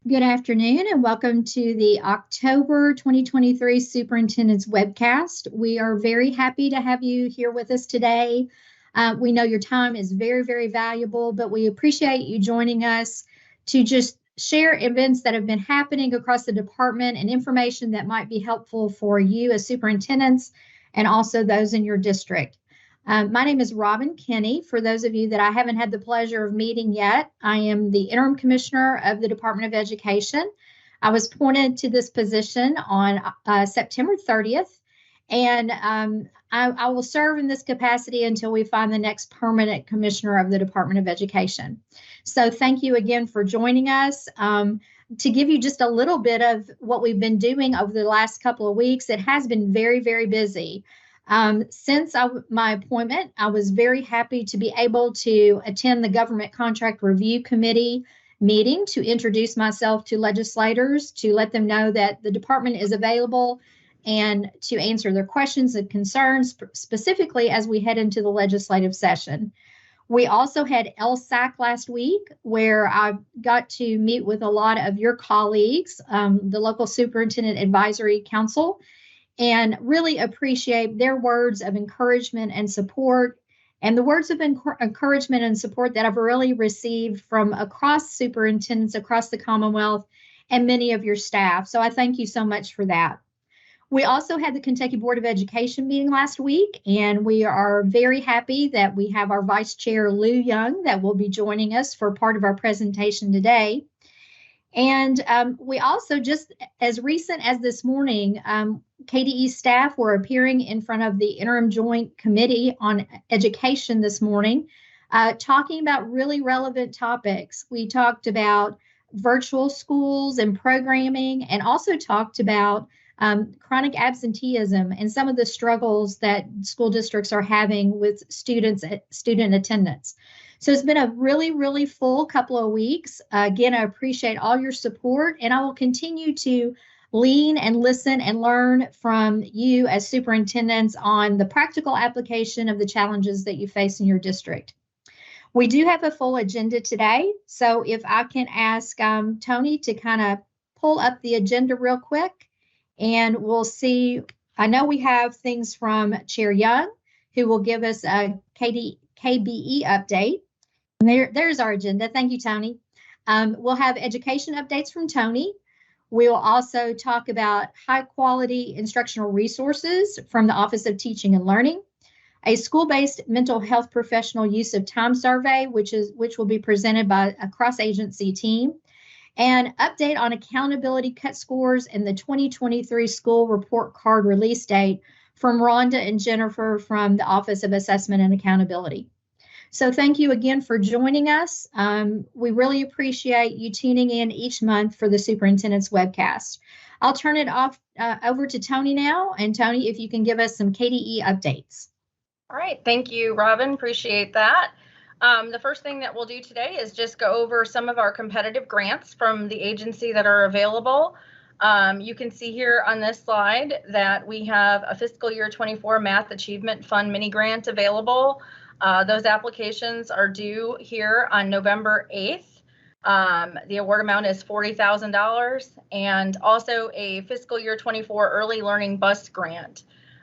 Good afternoon and welcome to the October 2023 Superintendent's Webcast. We are very happy to have you here with us today. We know your time is very, very valuable, but we appreciate you joining us to just share events that have been happening across the department and information that might be helpful for you as superintendents and also those in your district. My name is Robin Kinney. For those of you that I haven't had the pleasure of meeting yet, I am the interim commissioner of the Department of Education. I was appointed to this position on September 30th, and I will serve in this capacity until we find the next permanent commissioner of the Department of Education. So thank you again for joining us. To give you just a little bit of what we've been doing over the last couple of weeks, it has been very, very busy. Since my appointment, I was very happy to be able to attend the Government Contract Review Committee meeting to introduce myself to legislators, to let them know that the department is available and to answer their questions and concerns, specifically as we head into the legislative session. We also had LSAC last week, where I got to meet with a lot of your colleagues, the local Superintendent Advisory Council, and really appreciate their words of encouragement and support, and the words of encouragement and support that I've really received from across superintendents across the Commonwealth and many of your staff. So I thank you so much for that. We also had the Kentucky Board of Education meeting last week, and we are very happy that we have our Vice Chair, Lou Young, that will be joining us for part of our presentation today. And we also, just as recent as this morning, KDE staff were appearing in front of the Interim Joint Committee on Education this morning, talking about really relevant topics. We talked about virtual schools and programming, and also talked about chronic absenteeism and some of the struggles that school districts are having with student attendance. So it's been a really, really full couple of weeks. Again, I appreciate all your support, and I will continue to lean and listen and learn from you as superintendents on the practical application of the challenges that you face in your district. We do have a full agenda today, so if I can ask Tony to kind of pull up the agenda real quick, and we'll see. I know we have things from Chair Young, who will give us a KBE update. And there's our agenda. Thank you, Tony. We'll have education updates from Tony. We'll also talk about high quality instructional resources from the Office of Teaching and Learning, a school-based mental health professional use of time survey, which will be presented by a cross-agency team, and update on accountability cut scores and the 2023 school report card release date from Rhonda and Jennifer from the Office of Assessment and Accountability. So thank you again for joining us. We really appreciate you tuning in each month for the Superintendent's Webcast. I'll turn it over to Tony now. And Tony, if you can give us some KDE updates. All right, thank you, Robin. Appreciate that. The first thing that we'll do today is just go over some of our competitive grants from the agency that are available. You can see here on this slide that we have a fiscal year 24 Math Achievement Fund mini grant available. Those applications are due here on November 8th. The award amount is $40,000, and also a fiscal year 24 early learning bus grant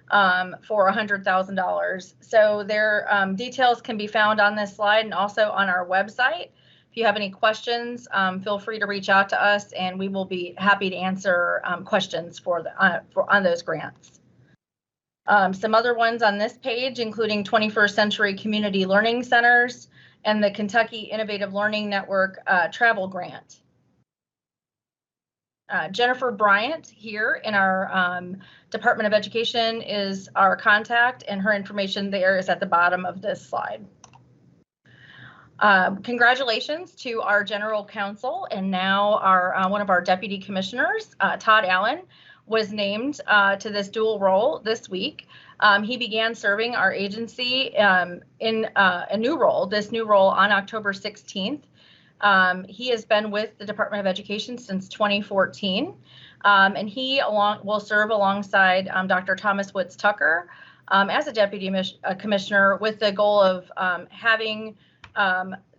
for $100,000. So their details can be found on this slide and also on our website. If you have any questions, feel free to reach out to us, and we will be happy to answer questions on those grants. Some other ones on this page, including 21st Century Community Learning Centers and the Kentucky Innovative Learning Network travel grant. Jennifer Bryant here in our Department of Education is our contact, and her information there is at the bottom of this slide. Congratulations to our General Counsel and now our one of our Deputy Commissioners, Todd Allen, was named to this dual role this week. He began serving our agency in a new role, on October 16th. He has been with the Department of Education since 2014, and he will serve alongside Dr. Thomas Woods Tucker as a Deputy Commissioner, with the goal of having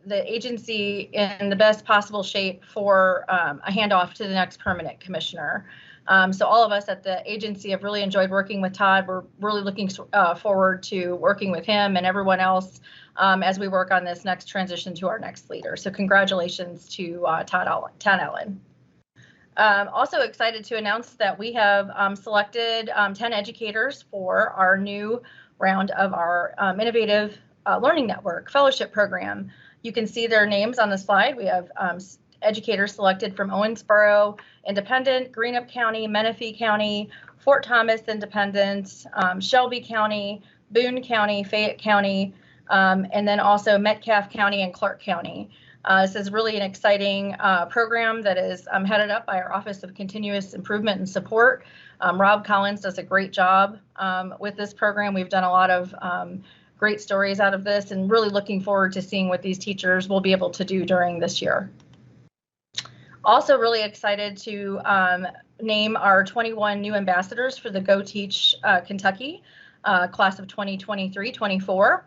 the agency in the best possible shape for a handoff to the next permanent commissioner. So all of us at the agency have really enjoyed working with Todd. We're really looking forward to working with him and everyone else as we work on this next transition to our next leader. So congratulations to Todd Allen. Also excited to announce that we have selected 10 educators for our new round of our Innovative Learning Network Fellowship Program. You can see their names on the slide. We have educators selected from Owensboro Independent, Greenup County, Menifee County, Fort Thomas Independent, Shelby County, Boone County, Fayette County, and then also Metcalfe County and Clark County. This is really an exciting program that is headed up by our Office of Continuous Improvement and Support. Rob Collins does a great job with this program. We've done a lot of great stories out of this and really looking forward to seeing what these teachers will be able to do during this year. Also really excited to name our 21 new ambassadors for the Go Teach Kentucky class of 2023-24.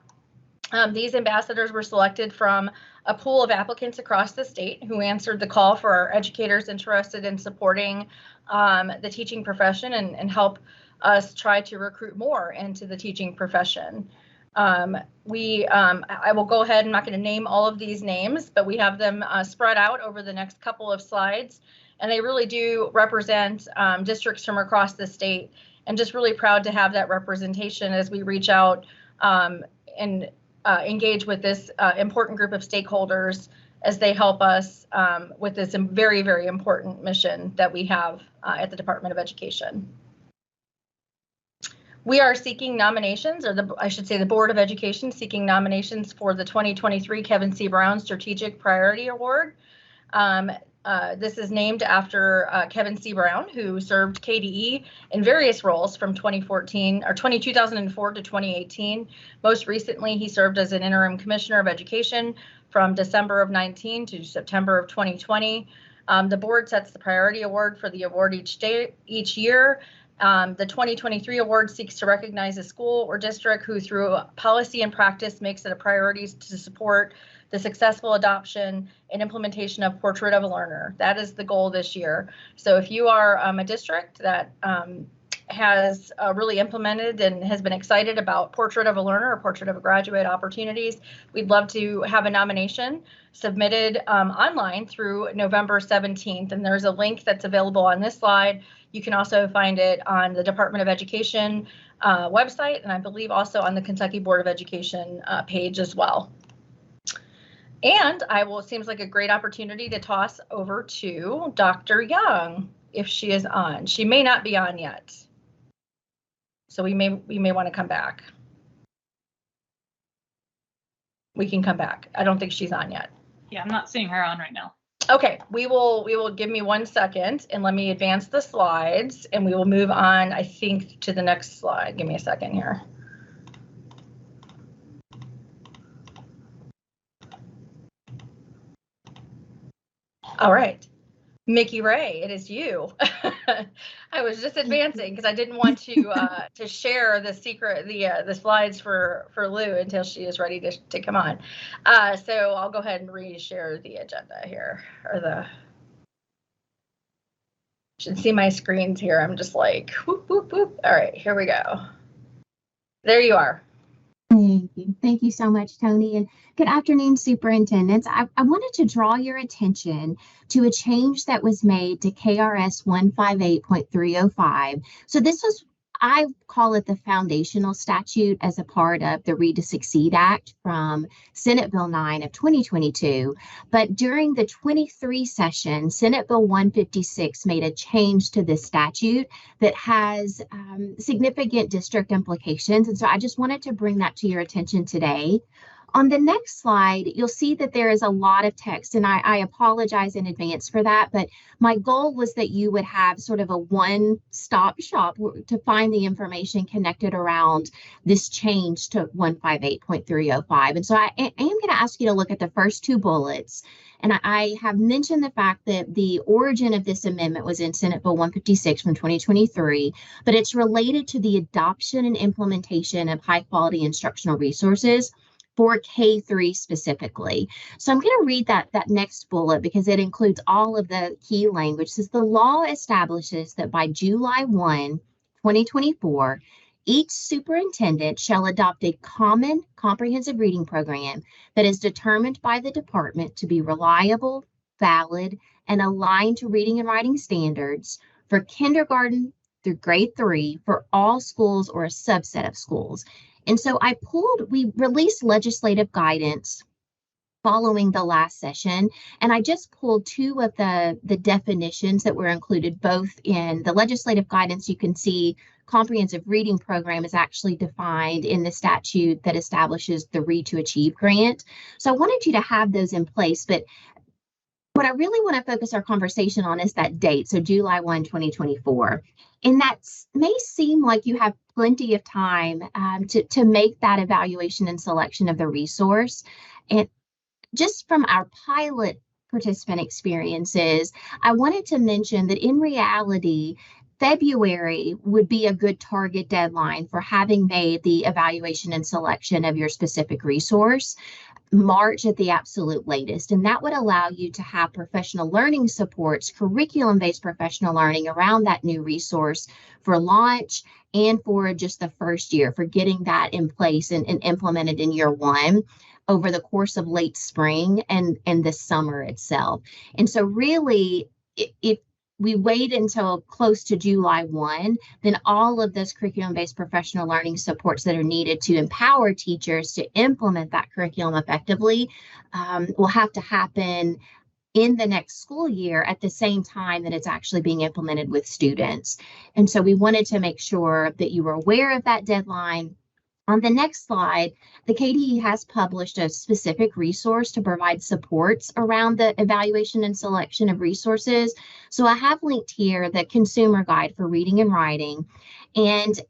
These ambassadors were selected from a pool of applicants across the state who answered the call for our educators interested in supporting the teaching profession and help us try to recruit more into the teaching profession. I will go ahead, I'm not going to name all of these names, but we have them spread out over the next couple of slides, and they really do represent districts from across the state, and just really proud to have that representation as we reach out and engage with this important group of stakeholders as they help us with this very, very important mission that we have at the Department of Education. We are seeking nominations, or I should say the Board of Education seeking nominations for the 2023 Kevin C. Brown Strategic Priority Award. This is named after Kevin C. Brown, who served KDE in various roles from 2004 to 2018. Most recently, he served as an interim commissioner of education from December of 19 to September of 2020. The board sets the priority award for the award each year. The 2023 award seeks to recognize a school or district who, through policy and practice, makes it a priority to support the successful adoption and implementation of Portrait of a Learner. That is the goal this year. So if you are a district that has really implemented and has been excited about Portrait of a Learner or Portrait of a Graduate opportunities, we'd love to have a nomination submitted online through November 17th. And there's a link that's available on this slide. You can also find it on the Department of Education website, and I believe also on the Kentucky Board of Education page as well. And it seems like a great opportunity to toss over to Dr. Young, if she is on. She may not be on yet, so we may want to come back. We can come back. I don't think she's on yet. Yeah, I'm not seeing her on right now. Okay, we will give me 1 second and let me advance the slides, and we will move on, I think, to the next slide. Give me a second here. All right, Mickey Ray, it is you. I was just advancing because I didn't want to share the the slides for Lou until she is ready to come on. So I'll go ahead and reshare the agenda here, or should see my screens here. I'm just like whoop whoop whoop. All right, here we go. There you are. Thank you. Thank you so much, Tony. And good afternoon, superintendents. I wanted to draw your attention to a change that was made to KRS 158.305. So this was, I call it the foundational statute as a part of the Read to Succeed Act from Senate Bill 9 of 2022. But during the 23 session, Senate Bill 156 made a change to this statute that has significant district implications. And so I just wanted to bring that to your attention today. On the next slide, you'll see that there is a lot of text, and I apologize in advance for that, but my goal was that you would have sort of a one-stop shop to find the information connected around this change to 158.305. And so I am going to ask you to look at the first two bullets. And I have mentioned the fact that the origin of this amendment was in Senate Bill 156 from 2023, but it's related to the adoption and implementation of high-quality instructional resources for K-3 specifically. So I'm going to read that next bullet because it includes all of the key language. It says the law establishes that by July 1, 2024, each superintendent shall adopt a common comprehensive reading program that is determined by the department to be reliable, valid, and aligned to reading and writing standards for kindergarten through grade 3 for all schools or a subset of schools. And so we released legislative guidance following the last session, and I just pulled two of the definitions that were included both in the legislative guidance. You can see comprehensive reading program is actually defined in the statute that establishes the Read to Achieve grant. So I wanted you to have those in place, but what I really want to focus our conversation on is that date, so July 1, 2024. And that may seem like you have plenty of time to make that evaluation and selection of the resource. And just from our pilot participant experiences, I wanted to mention that in reality, February would be a good target deadline for having made the evaluation and selection of your specific resource. March at the absolute latest, and that would allow you to have professional learning supports, curriculum-based professional learning around that new resource for launch and for just the first year, for getting that in place and implemented in year 1 over the course of late spring and the summer itself. And so really, if we wait until close to July 1, then all of those curriculum-based professional learning supports that are needed to empower teachers to implement that curriculum effectively will have to happen in the next school year at the same time that it's actually being implemented with students. And so we wanted to make sure that you were aware of that deadline. On the next slide, the KDE has published a specific resource to provide supports around the evaluation and selection of resources. So I have linked here the consumer guide for reading and writing. And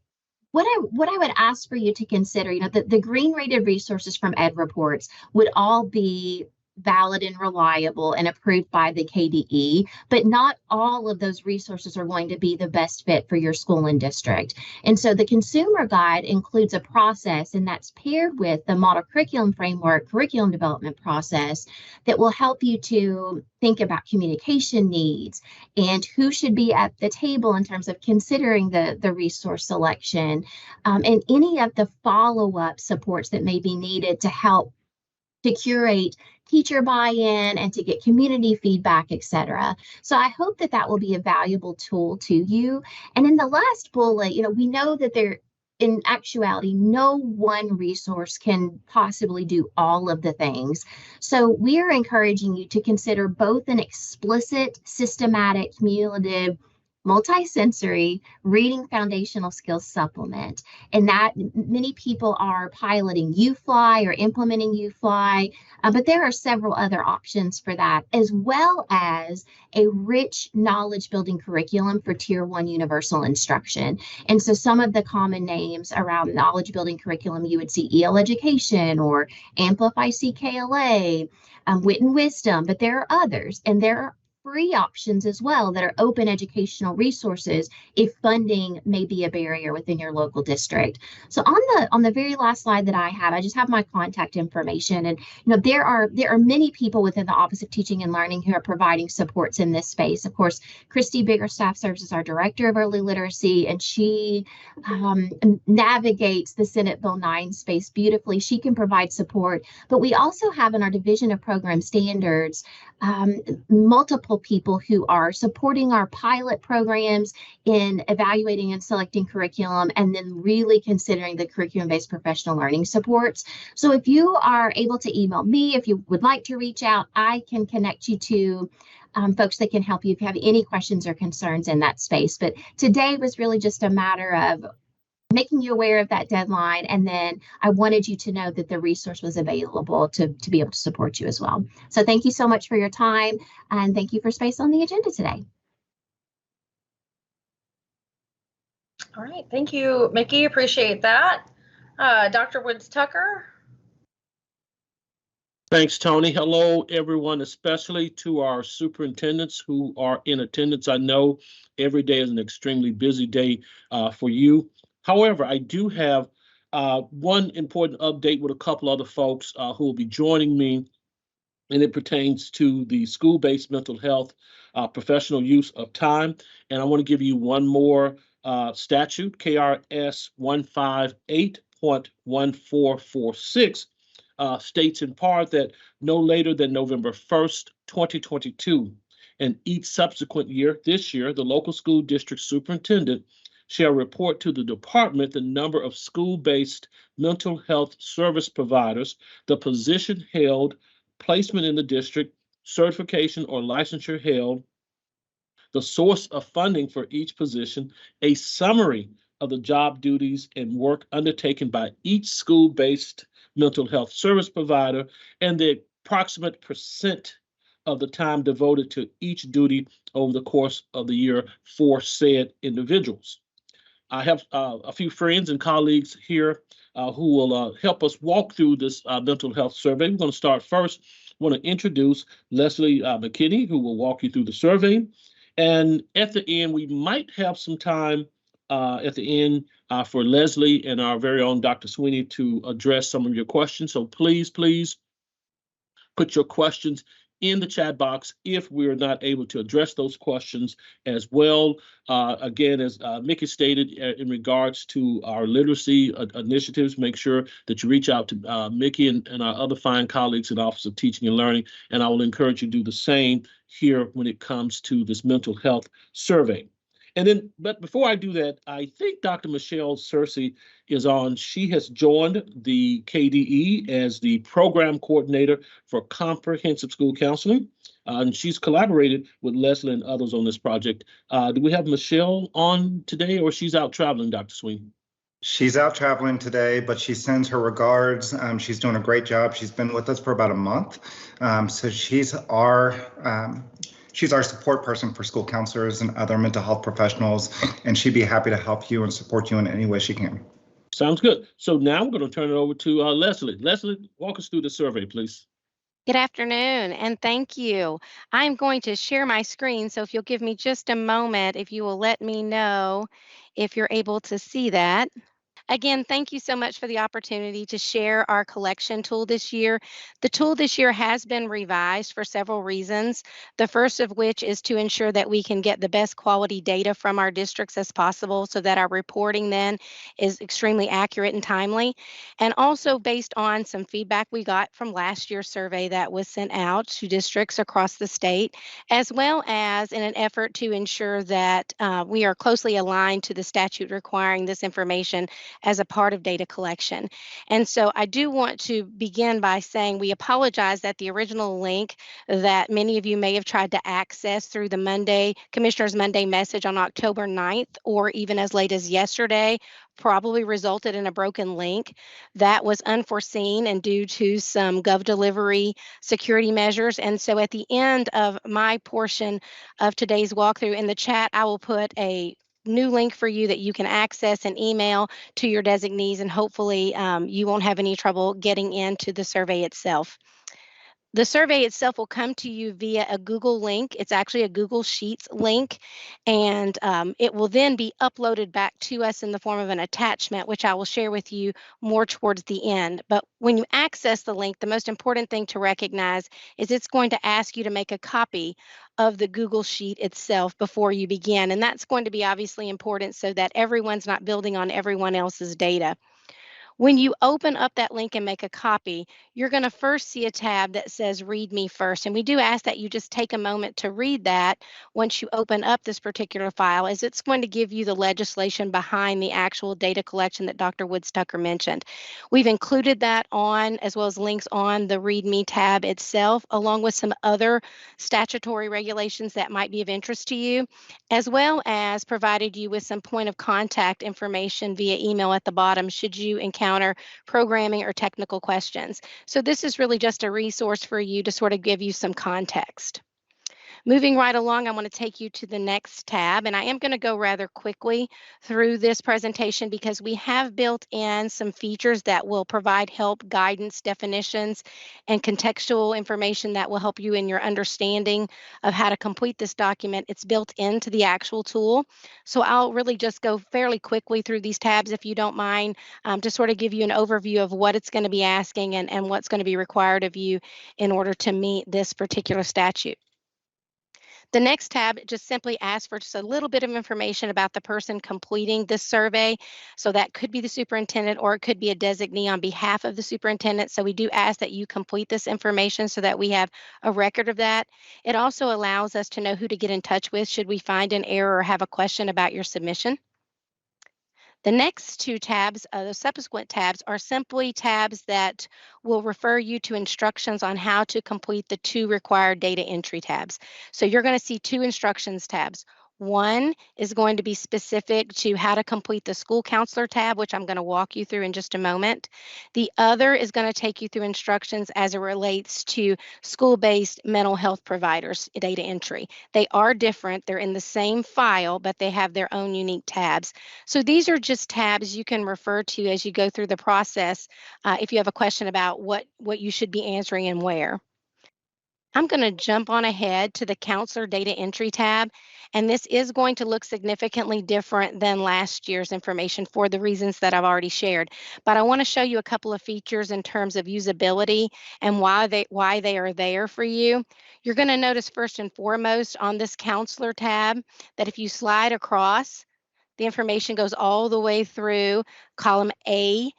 what I would ask for you to consider, the green rated resources from Ed Reports would all be valid and reliable and approved by the KDE, but not all of those resources are going to be the best fit for your school and district. And so the consumer guide includes a process, and that's paired with the model curriculum framework, curriculum development process that will help you to think about communication needs and who should be at the table in terms of considering the resource selection, and any of the follow-up supports that may be needed to help to curate teacher buy-in and to get community feedback, etc. So I hope that that will be a valuable tool to you. And in the last bullet, we know that in actuality, no one resource can possibly do all of the things. So we are encouraging you to consider both an explicit, systematic, cumulative, multi-sensory reading foundational skills supplement, and that many people are piloting UFly or implementing UFly, but there are several other options for that, as well as a rich knowledge building curriculum for Tier 1 universal instruction. And so some of the common names around knowledge building curriculum, you would see EL Education or Amplify CKLA, Wit and Wisdom, but there are others, and there are free options as well that are open educational resources if funding may be a barrier within your local district. So on the very last slide that I just have my contact information, and there are many people within the Office of Teaching and Learning who are providing supports in this space. Of course, Christy Biggerstaff serves as our Director of Early Literacy, and she navigates the Senate Bill 9 space beautifully. She can provide support, but we also have in our Division of Program Standards multiple people who are supporting our pilot programs in evaluating and selecting curriculum, and then really considering the curriculum-based professional learning supports. So if you are able to email me, if you would like to reach out, I can connect you to folks that can help you if you have any questions or concerns in that space. But today was really just a matter of making you aware of that deadline, and then I wanted you to know that the resource was available to be able to support you as well. So thank you so much for your time, and thank you for space on the agenda today. All right, thank you, Mickey, appreciate that. Dr. Woods-Tucker. Thanks, Tony. Hello, everyone, especially to our superintendents who are in attendance. I know every day is an extremely busy day for you. However, I do have One important update with a couple other folks who will be joining me, and it pertains to the school-based mental health professional use of time. And I want to give you one more statute, KRS 158.1446, states in part that no later than November 1st, 2022, and each subsequent year, this year, the local school district superintendent shall report to the department the number of school-based mental health service providers, the position held, placement in the district, certification or licensure held, the source of funding for each position, a summary of the job duties and work undertaken by each school-based mental health service provider, and the approximate percent of the time devoted to each duty over the course of the year for said individuals. I have a few friends and colleagues here who will help us walk through this mental health survey. We're going to start first. I want to introduce Leslie McKinney, who will walk you through the survey. And at the end, we might have some time at the end for Leslie and our very own Dr. Sweeney to address some of your questions. So please put your questions in the chat box if we're not able to address those questions as well. Again, as Mickey stated, in regards to our literacy initiatives, make sure that you reach out to Mickey and our other fine colleagues in the Office of Teaching and Learning, and I will encourage you to do the same here when it comes to this mental health survey. And then, but before I do that, I think Dr. Michelle Searcy is on. She has joined the KDE as the program coordinator for comprehensive school counseling. And she's collaborated with Leslie and others on this project. Do we have Michelle on today, or she's out traveling, Dr. Sweeney? She's out traveling today, but she sends her regards. She's doing a great job. She's been with us for about a month. So she's our support person for school counselors and other mental health professionals, and she'd be happy to help you and support you in any way she can. Sounds good. So now I'm going to turn it over to Leslie. Leslie, walk us through the survey, please. Good afternoon, and thank you. I'm going to share my screen, so if you'll give me just a moment, if you will let me know if you're able to see that. Again, thank you so much for the opportunity to share our collection tool this year. The tool this year has been revised for several reasons. The first of which is to ensure that we can get the best quality data from our districts as possible so that our reporting then is extremely accurate and timely. And also based on some feedback we got from last year's survey that was sent out to districts across the state, as well as in an effort to ensure that we are closely aligned to the statute requiring this information as a part of data collection. And so I do want to begin by saying we apologize that the original link that many of you may have tried to access through the Commissioner's Monday message on October 9th, or even as late as yesterday, probably resulted in a broken link. That was unforeseen and due to some GovDelivery security measures. And so at the end of my portion of today's walkthrough in the chat, I will put a new link for you that you can access and email to your designees, and hopefully you won't have any trouble getting into the survey itself. The survey itself will come to you via a Google link. It's actually a Google Sheets link, and it will then be uploaded back to us in the form of an attachment, which I will share with you more towards the end. But when you access the link, the most important thing to recognize is it's going to ask you to make a copy of the Google Sheet itself before you begin. And that's going to be obviously important so that everyone's not building on everyone else's data. When you open up that link and make a copy, you're going to first see a tab that says Read Me First. And we do ask that you just take a moment to read that once you open up this particular file, as it's going to give you the legislation behind the actual data collection that Dr. Woodstucker mentioned. We've included that on, as well as links on the Read Me tab itself, along with some other statutory regulations that might be of interest to you, as well as provided you with some point of contact information via email at the bottom should you encounter programming or technical questions. So this is really just a resource for you to sort of give you some context. Moving right along, I want to take you to the next tab, and I am going to go rather quickly through this presentation because we have built in some features that will provide help, guidance, definitions, and contextual information that will help you in your understanding of how to complete this document. It's built into the actual tool. So I'll really just go fairly quickly through these tabs if you don't mind, to sort of give you an overview of what it's going to be asking and what's going to be required of you in order to meet this particular statute. The next tab just simply asks for just a little bit of information about the person completing this survey. So that could be the superintendent or it could be a designee on behalf of the superintendent. So we do ask that you complete this information so that we have a record of that. It also allows us to know who to get in touch with should we find an error or have a question about your submission. The next two tabs, the subsequent tabs, are simply tabs that will refer you to instructions on how to complete the two required data entry tabs. So you're going to see two instructions tabs. One is going to be specific to how to complete the school counselor tab, which I'm going to walk you through in just a moment. The other is going to take you through instructions as it relates to school-based mental health providers data entry. They are different. They're in the same file, but they have their own unique tabs. So these are just tabs you can refer to as you go through the process if you have a question about what you should be answering and where. I'm going to jump on ahead to the counselor data entry tab, and this is going to look significantly different than last year's information for the reasons that I've already shared. But I want to show you a couple of features in terms of usability and why they are there for you. You're going to notice first and foremost on this counselor tab that if you slide across, the information goes all the way through column A,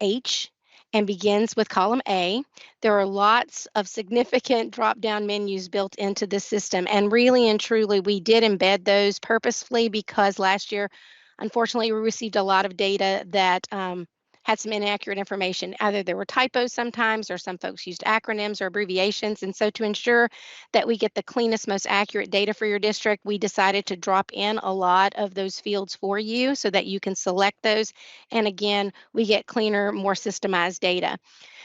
H, and begins with column A. There are lots of significant drop-down menus built into this system, and really and truly, we did embed those purposefully because last year, unfortunately, we received a lot of data that had some inaccurate information. Either there were typos sometimes, or some folks used acronyms or abbreviations, and so to ensure that we get the cleanest, most accurate data for your district, we decided to drop in a lot of those fields for you so that you can select those. And again, we get cleaner, more systemized data.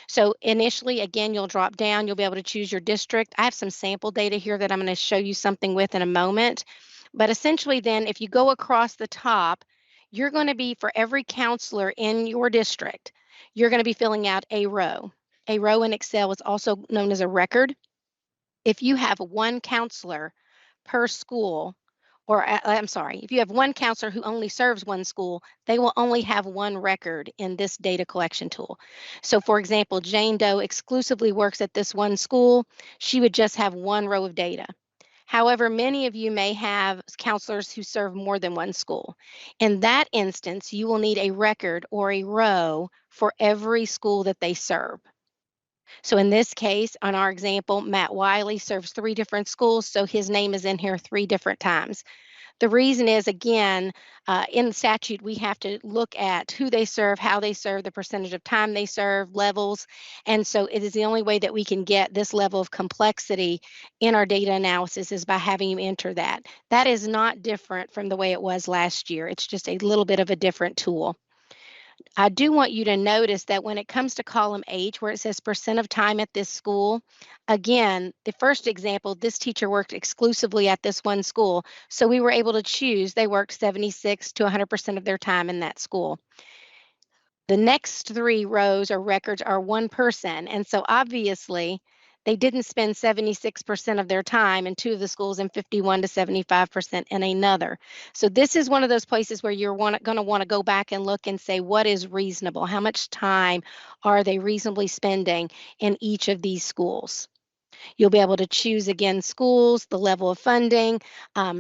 So initially, again, you'll drop down, you'll be able to choose your district. I have some sample data here that I'm going to show you something with in a moment. But essentially then, if you go across the top, you're going to be, for every counselor in your district, you're going to be filling out a row. A row in Excel is also known as a record. If you have one counselor per school, or I'm sorry, if you have one counselor who only serves one school, they will only have one record in this data collection tool. So for example, Jane Doe exclusively works at this one school. She would just have one row of data. However, many of you may have counselors who serve more than one school. In that instance, you will need a record or a row for every school that they serve. So in this case, on our example, Matt Wiley serves 3 different schools, so his name is in here 3 different times. The reason is, again, in the statute, we have to look at who they serve, how they serve, the percentage of time they serve, levels. And so it is the only way that we can get this level of complexity in our data analysis is by having you enter that. That is not different from the way it was last year. It's just a little bit of a different tool. I do want you to notice that when it comes to column H, where it says percent of time at this school, again, the first example, this teacher worked exclusively at this one school. So we were able to choose, they worked 76 to 100% of their time in that school. The next 3 rows or records are one person. And so obviously, they didn't spend 76% of their time in 2 of the schools and 51 to 75% in another. So this is one of those places where you're going to want to go back and look and say, what is reasonable? How much time are they reasonably spending in each of these schools? You'll be able to choose, again, schools, the level of funding,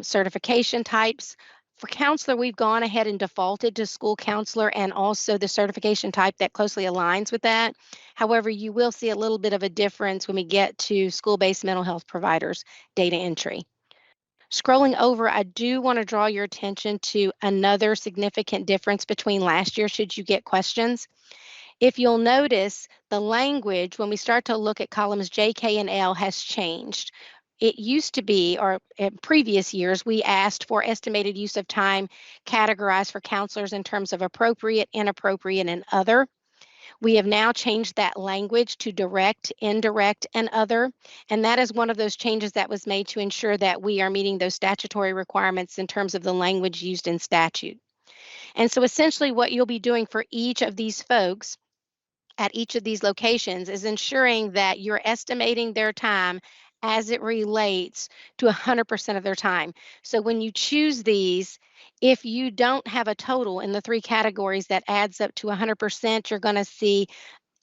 certification types. For counselor, we've gone ahead and defaulted to school counselor and also the certification type that closely aligns with that. However, you will see a little bit of a difference when we get to school-based mental health providers data entry. Scrolling over, I do want to draw your attention to another significant difference between last year, should you get questions. If you'll notice, the language, when we start to look at columns J, K, and L, has changed. It used to be, or in previous years, we asked for estimated use of time categorized for counselors in terms of appropriate, inappropriate, and other. We have now changed that language to direct, indirect, and other. And that is one of those changes that was made to ensure that we are meeting those statutory requirements in terms of the language used in statute. And so essentially what you'll be doing for each of these folks at each of these locations is ensuring that you're estimating their time as it relates to 100% of their time. So when you choose these, if you don't have a total in the three categories that adds up to 100%, you're going to see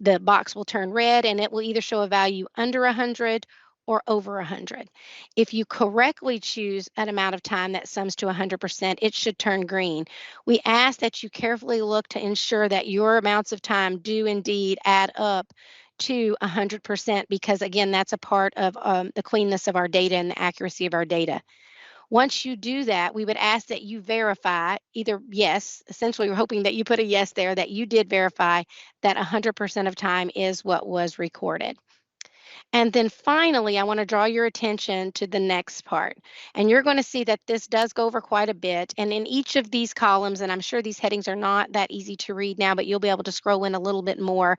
the box will turn red and it will either show a value under 100 or over 100. If you correctly choose an amount of time that sums to 100%, it should turn green. We ask that you carefully look to ensure that your amounts of time do indeed add up to 100% because, again, that's a part of the cleanness of our data and the accuracy of our data. Once you do that, we would ask that you verify either yes, essentially we're hoping that you put a yes there, that you did verify that 100% of time is what was recorded. And then finally, I want to draw your attention to the next part. And you're going to see that this does go over quite a bit. And in each of these columns, and I'm sure these headings are not that easy to read now, but you'll be able to scroll in a little bit more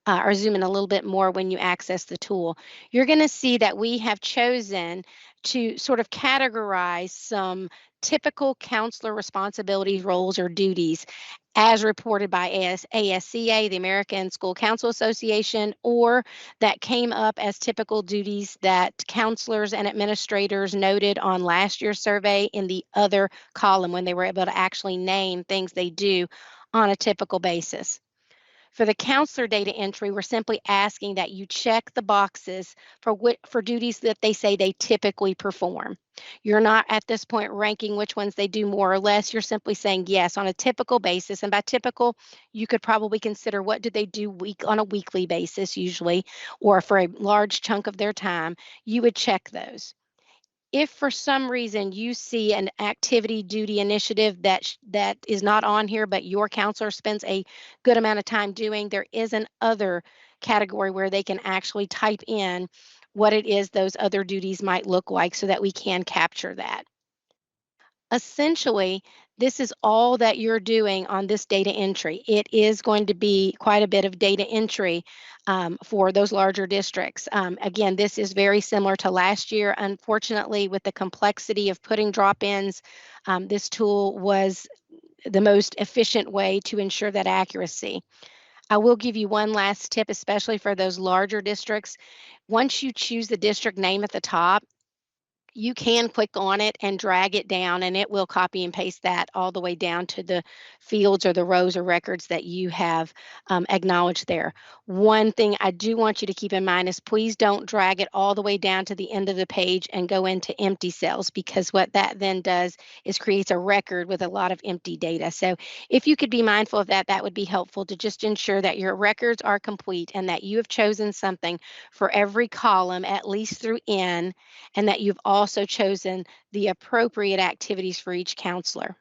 or zoom in a little bit more when you access the tool. You're going to see that we have chosen to sort of categorize some typical counselor responsibilities, roles, or duties as reported by ASCA, the American School Council Association, or that came up as typical duties that counselors and administrators noted on last year's survey in the other column when they were able to actually name things they do on a typical basis. For the counselor data entry, we're simply asking that you check the boxes for duties that they say they typically perform. You're not at this point ranking which ones they do more or less. You're simply saying yes on a typical basis. And by typical, you could probably consider what do they do on a weekly basis usually, or for a large chunk of their time, you would check those. If for some reason you see an activity duty initiative that is not on here, but your counselor spends a good amount of time doing, there is an other category where they can actually type in what it is those other duties might look like so that we can capture that. Essentially, this is all that you're doing on this data entry. It is going to be quite a bit of data entry for those larger districts. Again, this is very similar to last year. Unfortunately, with the complexity of putting drop-ins, this tool was the most efficient way to ensure that accuracy. I will give you one last tip, especially for those larger districts. Once you choose the district name at the top, you can click on it and drag it down and it will copy and paste that all the way down to the fields or the rows or records that you have acknowledged there. One thing I do want you to keep in mind is please don't drag it all the way down to the end of the page and go into empty cells, because what that then does is creates a record with a lot of empty data. So if you could be mindful of that, that would be helpful to just ensure that your records are complete and that you have chosen something for every column at least through N, and that you've also chosen the appropriate activities for each counselor.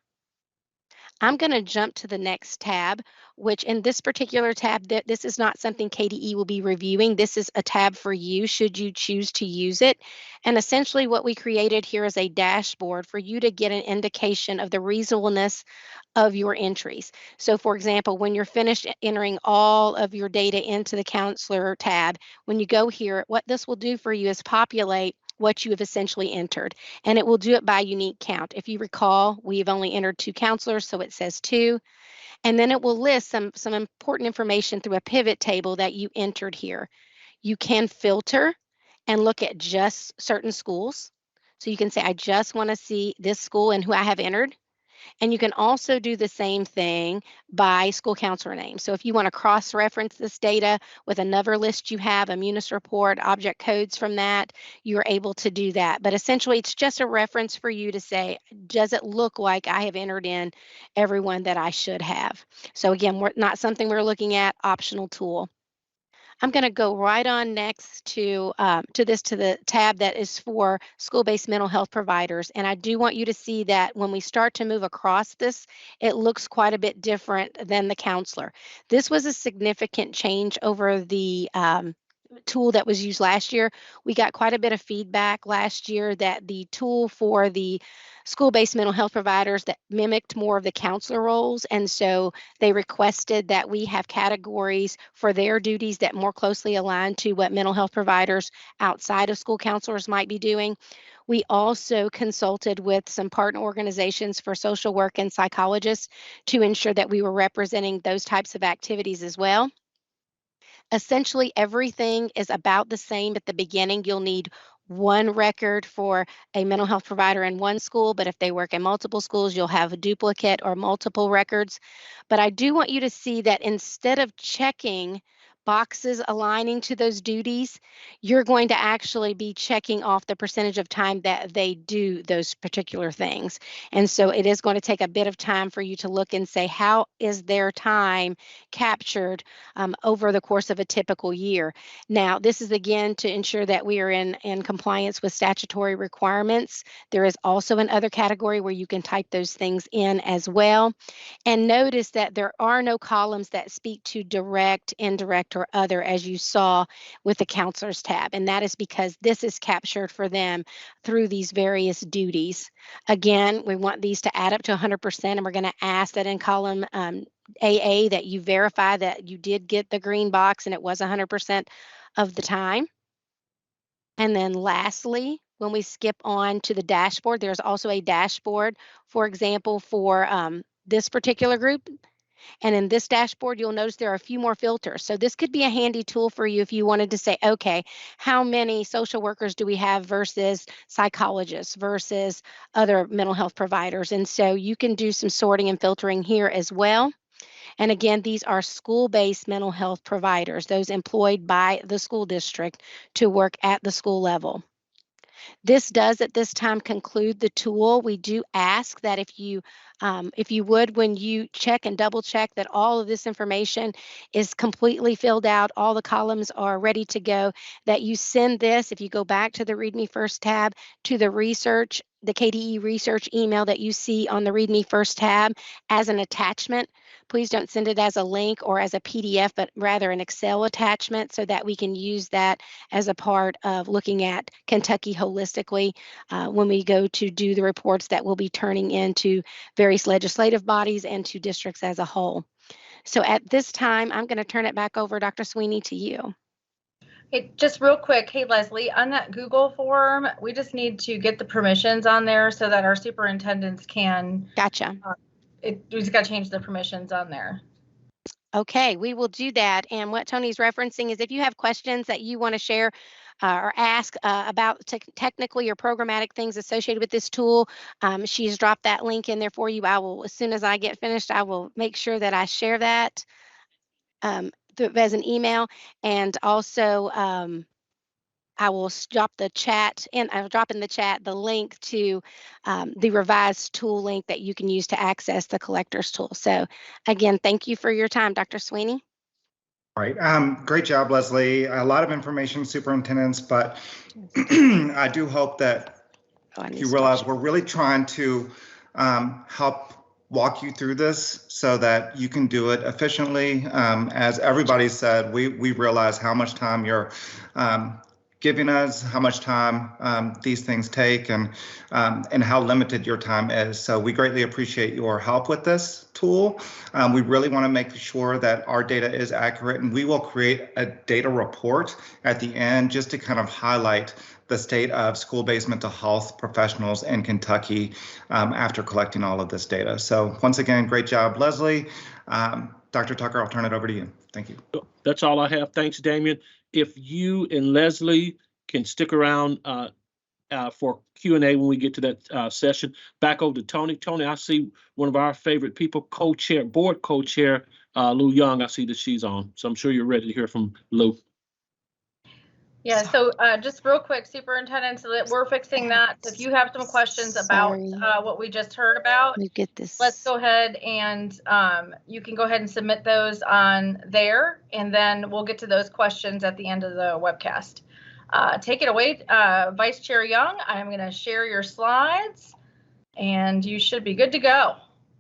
I'm going to jump to the next tab, which in this particular tab, this is not something KDE will be reviewing. This is a tab for you should you choose to use it. And essentially what we created here is a dashboard for you to get an indication of the reasonableness of your entries. So for example, when you're finished entering all of your data into the counselor tab, when you go here, what this will do for you is populate what you have essentially entered, and it will do it by unique count. If you recall, we've only entered 2 counselors, so it says 2, and then it will list some important information through a pivot table that you entered here. You can filter and look at just certain schools. So you can say, I just want to see this school and who I have entered. And you can also do the same thing by school counselor name. So if you want to cross-reference this data with another list you have, a Munis report, object codes from that, you're able to do that. But essentially, it's just a reference for you to say, does it look like I have entered in everyone that I should have? So again, not something we're looking at, optional tool. I'm going to go right on next to the tab that is for school-based mental health providers. And I do want you to see that when we start to move across this, it looks quite a bit different than the counselor. This was a significant change over the tool that was used last year. We got quite a bit of feedback last year that the tool for the school-based mental health providers that mimicked more of the counselor roles. And so they requested that we have categories for their duties that more closely align to what mental health providers outside of school counselors might be doing. We also consulted with some partner organizations for social work and psychologists to ensure that we were representing those types of activities as well. Essentially, everything is about the same at the beginning. You'll need one record for a mental health provider in one school, but if they work in multiple schools, you'll have a duplicate or multiple records. But I do want you to see that instead of checking boxes aligning to those duties, you're going to actually be checking off the percentage of time that they do those particular things. And so it is going to take a bit of time for you to look and say, how is their time captured over the course of a typical year? Now, this is again to ensure that we are in compliance with statutory requirements. There is also another category where you can type those things in as well. And notice that there are no columns that speak to direct, indirect, or other, as you saw with the counselors tab. And that is because this is captured for them through these various duties. Again, we want these to add up to 100%, and we're going to ask that in column AA that you verify that you did get the green box and it was 100% of the time. And then lastly, when we skip on to the dashboard, there's also a dashboard, for example, for this particular group. And in this dashboard, you'll notice there are a few more filters. So this could be a handy tool for you if you wanted to say, okay, how many social workers do we have versus psychologists versus other mental health providers? And so you can do some sorting and filtering here as well. And again, these are school-based mental health providers, those employed by the school district to work at the school level. This does at this time conclude the tool. We do ask that if you would, when you check and double check that all of this information is completely filled out, all the columns are ready to go, that you send this, if you go back to the Read Me First tab, to the KDE research email that you see on the Read Me First tab as an attachment. Please don't send it as a link or as a PDF, but rather an Excel attachment so that we can use that as a part of looking at Kentucky holistically when we go to do the reports that we'll be turning into various legislative bodies and to districts as a whole. So at this time, I'm going to turn it back over, Dr. Sweeney, to you. Hey, just real quick, hey, Leslie, on that Google form, we just need to get the permissions on there so that our superintendents can. Gotcha. We just got to change the permissions on there. Okay, we will do that. And what Tony's referencing is if you have questions that you want to share or ask about technically or programmatic things associated with this tool, she's dropped that link in there for you. I will, as soon as I get finished, I will make sure that I share that as an email. And also, I will drop the chat and I'll drop in the chat the link to the revised tool link that you can use to access the collectors tool. So again, thank you for your time, Dr. Sweeney. All right. Great job, Leslie. A lot of information, superintendents, but I do hope that you realize we're really trying to help walk you through this so that you can do it efficiently. As everybody said, we realize how much time you're giving us, how much time these things take, and how limited your time is. So we greatly appreciate your help with this tool. We really want to make sure that our data is accurate, and we will create a data report at the end just to kind of highlight the state of school-based mental health professionals in Kentucky after collecting all of this data. So once again, great job, Leslie. Dr. Tucker, I'll turn it over to you. Thank you. That's all I have. Thanks, Damien. If you and Leslie can stick around for Q&A when we get to that session. Back over to Tony. Tony, I see one of our favorite people, board co-chair, Lou Young. I see that she's on, so I'm sure you're ready to hear from Lou. Yeah, so just real quick, superintendents, we're fixing that. If you have some questions about what we just heard about, let's go ahead and you can go ahead and submit those on there, and then we'll get to those questions at the end of the webcast. Take it away, Vice Chair Young. I'm going to share your slides, and you should be good to go.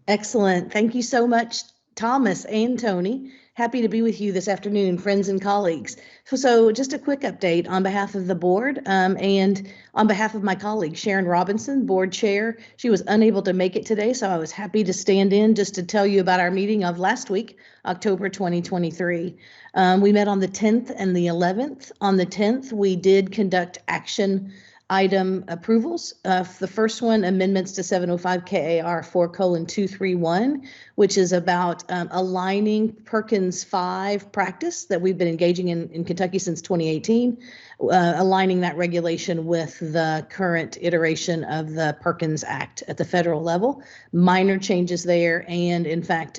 Excellent. Thank you so much, Thomas and Tony. Happy to be with you this afternoon, friends and colleagues. So just a quick update on behalf of the board and on behalf of my colleague, Sharon Robinson, board chair. She was unable to make it today, so I was happy to stand in just to tell you about our meeting of last week, October 2023. We met on the 10th and the 11th. On the 10th, we did conduct action item approvals. The first one, amendments to 705 KAR 4:231, which is about aligning Perkins 5 practice that we've been engaging in Kentucky since 2018, aligning that regulation with the current iteration of the Perkins Act at the federal level. Minor changes there, and in fact,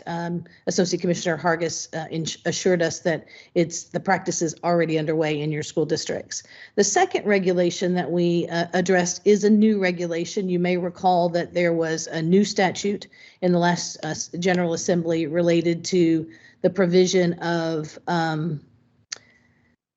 Associate Commissioner Hargis assured us that the practice is already underway in your school districts. The second regulation that we addressed is a new regulation. You may recall that there was a new statute in the last General Assembly related to the provision of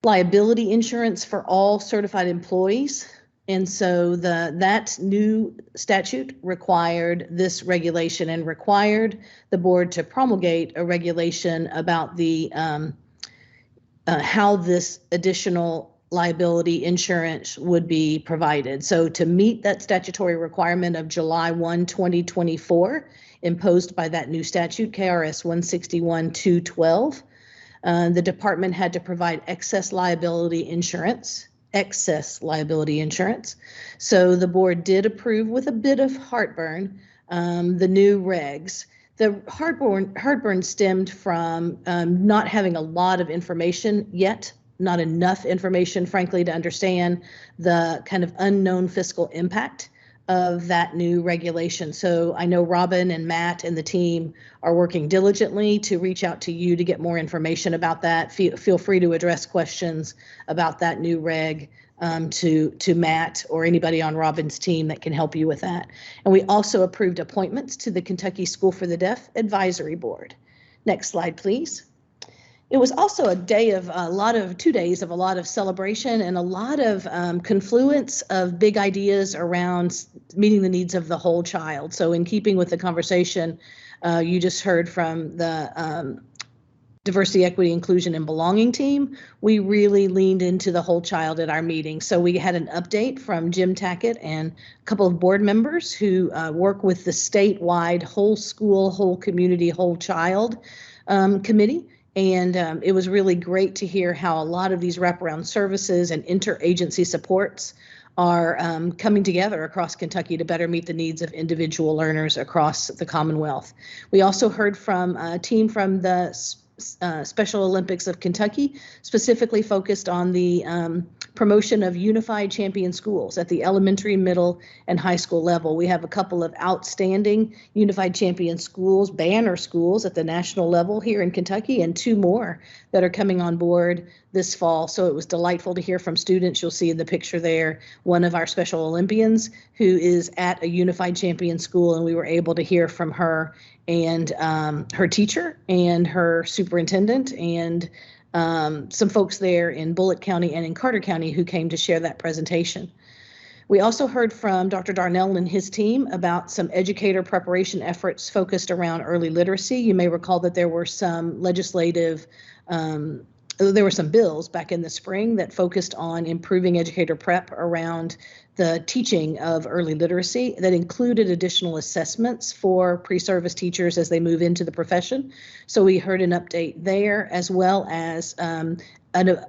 liability insurance for all certified employees. And so that new statute required this regulation and required the board to promulgate a regulation about the how this additional liability insurance would be provided. So to meet that statutory requirement of July 1, 2024, imposed by that new statute, KRS 161-212, the department had to provide excess liability insurance. So the board did approve with a bit of heartburn the new regs. The heartburn stemmed from not having a lot of information yet, not enough information, frankly, to understand the kind of unknown fiscal impact of that new regulation. So I know Robin and Matt and the team are working diligently to reach out to you to get more information about that. Feel free to address questions about that new reg to Matt or anybody on Robin's team that can help you with that. And we also approved appointments to the Kentucky School for the Deaf Advisory Board. Next slide, please. It was also 2 days of a lot of celebration and a lot of confluence of big ideas around meeting the needs of the whole child. So in keeping with the conversation you just heard from the Diversity, Equity, Inclusion, and Belonging team, we really leaned into the whole child at our meeting. So we had an update from Jim Tackett and a couple of board members who work with the statewide Whole School, Whole Community, Whole Child committee. And it was really great to hear how a lot of these wraparound services and interagency supports are coming together across Kentucky to better meet the needs of individual learners across the Commonwealth. We also heard from a team from the Special Olympics of Kentucky, specifically focused on the promotion of unified champion schools at the elementary, middle, and high school level. We have a couple of outstanding unified champion schools, banner schools at the national level here in Kentucky, and 2 more that are coming on board this fall. So it was delightful to hear from students. You'll see in the picture there, one of our Special Olympians who is at a unified champion school, and we were able to hear from her and her teacher and her superintendent and some folks there in Bullitt County and in Carter County who came to share that presentation. We also heard from Dr. Darnell and his team about some educator preparation efforts focused around early literacy. You may recall that there were some there were some bills back in the spring that focused on improving educator prep around the teaching of early literacy that included additional assessments for pre-service teachers as they move into the profession. So we heard an update there, as well as an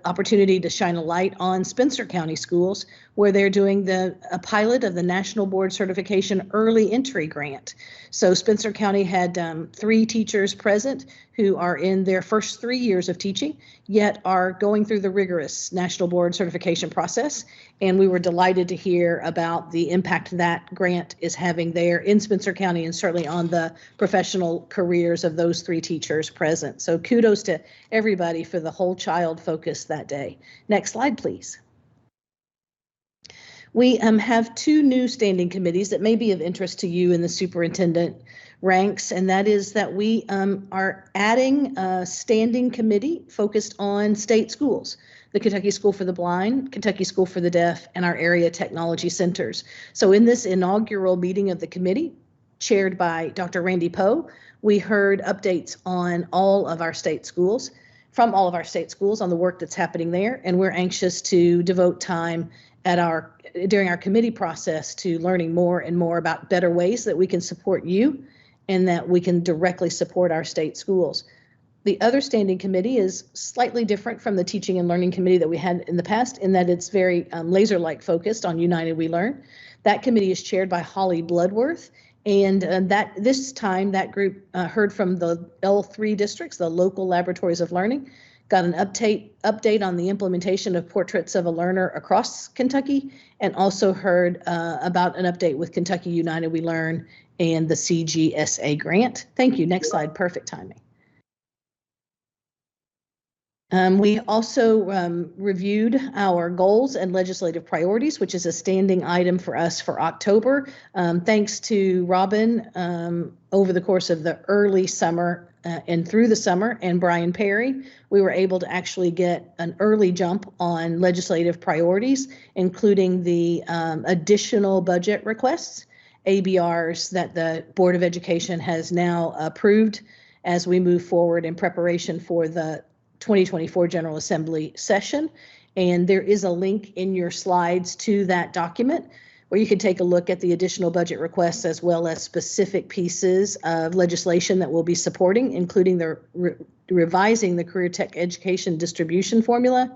opportunity to shine a light on Spencer County schools, where they're doing a pilot of the National Board Certification Early Entry Grant. So Spencer County had 3 teachers present who are in their first 3 years of teaching, yet are going through the rigorous National Board Certification process. And we were delighted to hear about the impact that grant is having there in Spencer County, and certainly on the professional careers of those 3 teachers present. So kudos to everybody for the whole child focus that day. Next slide, please. We have 2 new standing committees that may be of interest to you in the superintendent ranks, and that is that we are adding a standing committee focused on state schools, the Kentucky School for the Blind, Kentucky School for the Deaf, and our area technology centers. So in this inaugural meeting of the committee, chaired by Dr. Randy Poe. We heard updates on all of our state schools, from all of our state schools on the work that's happening there, and we're anxious to devote time during our committee process to learning more and more about better ways that we can support you and that we can directly support our state schools. The other standing committee is slightly different from the teaching and learning committee that we had in the past in that it's very laser-like focused on United We Learn. That committee is chaired by Holly Bloodworth, and this time that group heard from the L3 districts, the local laboratories of learning, got an update on the implementation of Portraits of a Learner across Kentucky, and also heard about an update with Kentucky United We Learn and the CGSA grant. Thank you. Next slide. Perfect timing. We also reviewed our goals and legislative priorities, which is a standing item for us for October. Thanks to Robin over the course of the early summer and through the summer, and Brian Perry, we were able to actually get an early jump on legislative priorities, including the additional budget requests, ABRs, that the Board of Education has now approved as we move forward in preparation for the 2024 General Assembly session. And there is a link in your slides to that document where you can take a look at the additional budget requests as well as specific pieces of legislation that we'll be supporting, including the revising the career tech education distribution formula,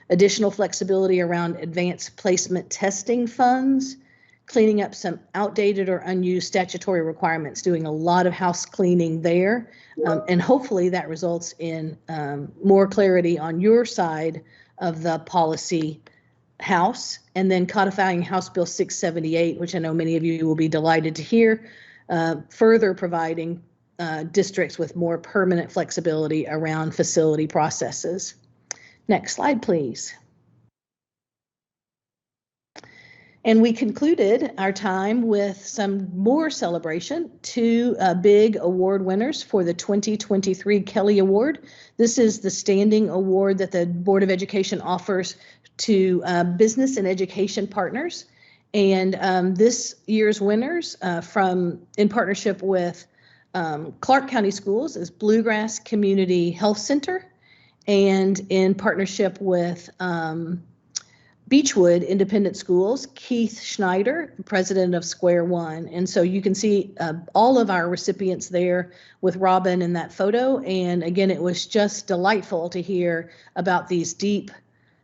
additional flexibility around advanced placement testing funds, cleaning up some outdated or unused statutory requirements, doing a lot of house cleaning there. And hopefully that results in more clarity on your side of the policy house, and then codifying House Bill 678, which I know many of you will be delighted to hear, further providing districts with more permanent flexibility around facility processes. Next slide, please. And we concluded our time with some more celebration. Two big award winners for the 2023 Kelly Award. This is the standing award that the Board of Education offers to business and education partners. And this year's winners in partnership with Clark County Schools is Bluegrass Community Health Center, and in partnership with Beechwood Independent Schools, Keith Schneider, president of Square One. And so you can see all of our recipients there with Robin in that photo. And again, it was just delightful to hear about these deep,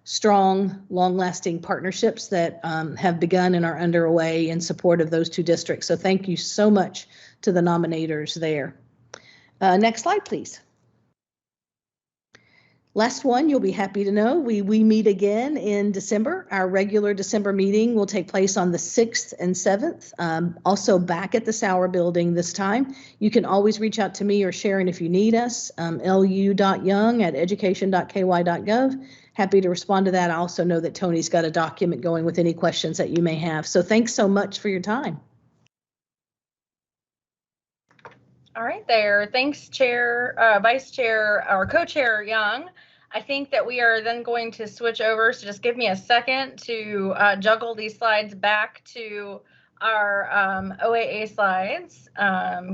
strong, long-lasting partnerships that have begun and are underway in support of those two districts. So thank you so much to the nominators there. Next slide, please. Last one, you'll be happy to know, we meet again in December. Our regular December meeting will take place on the 6th and 7th, also back at the Sauer Building this time. You can always reach out to me or Sharon if you need us, lu.young@education.ky.gov. Happy to respond to that. I also know that Tony's got a document going with any questions that you may have. So thanks so much for your time. All right there. Thanks, Chair, Vice Chair, or Co-Chair Young. I think that we are then going to switch over. So just give me a second to juggle these slides back to our OAA slides.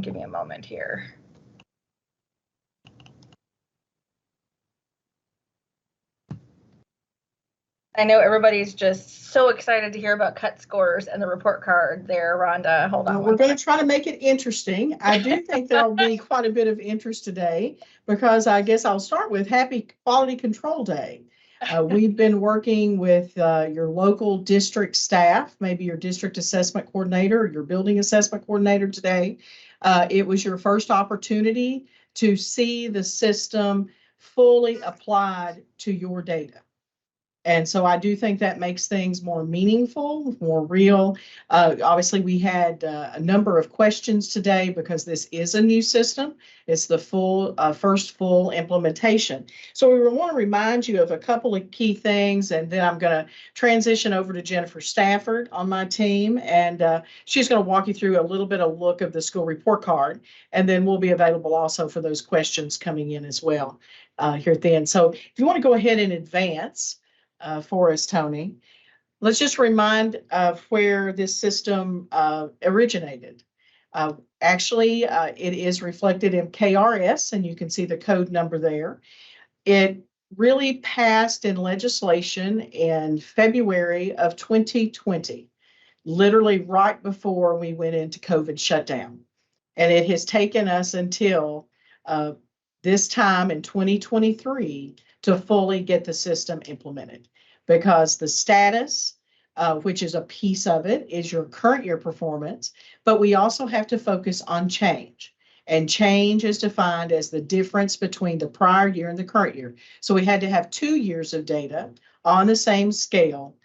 Give me a moment here. I know everybody's just so excited to hear about cut scores and the report card there, Rhonda. Hold on. We're going to try to make it interesting. I do think there'll be quite a bit of interest today because I guess I'll start with Happy Quality Control Day. We've been working with your local district staff, maybe your district assessment coordinator or your building assessment coordinator today. It was your first opportunity to see the system fully applied to your data. And so I do think that makes things more meaningful, more real. Obviously, we had a number of questions today because this is a new system. It's the first full implementation. So we want to remind you of a couple of key things, and then I'm going to transition over to Jennifer Stafford on my team, and she's going to walk you through a little bit of look of the school report card, and then we'll be available also for those questions coming in as well here at the end. So if you want to go ahead and advance for us, Tony. Let's just remind of where this system originated. Actually, it is reflected in KRS, and you can see the code number there. It really passed in legislation in February of 2020, literally right before we went into COVID shutdown. And it has taken us until this time in 2023 to fully get the system implemented, because the status, which is a piece of it, is your current year performance, but we also have to focus on change. And change is defined as the difference between the prior year and the current year. So we had to have 2 years of data on the same scale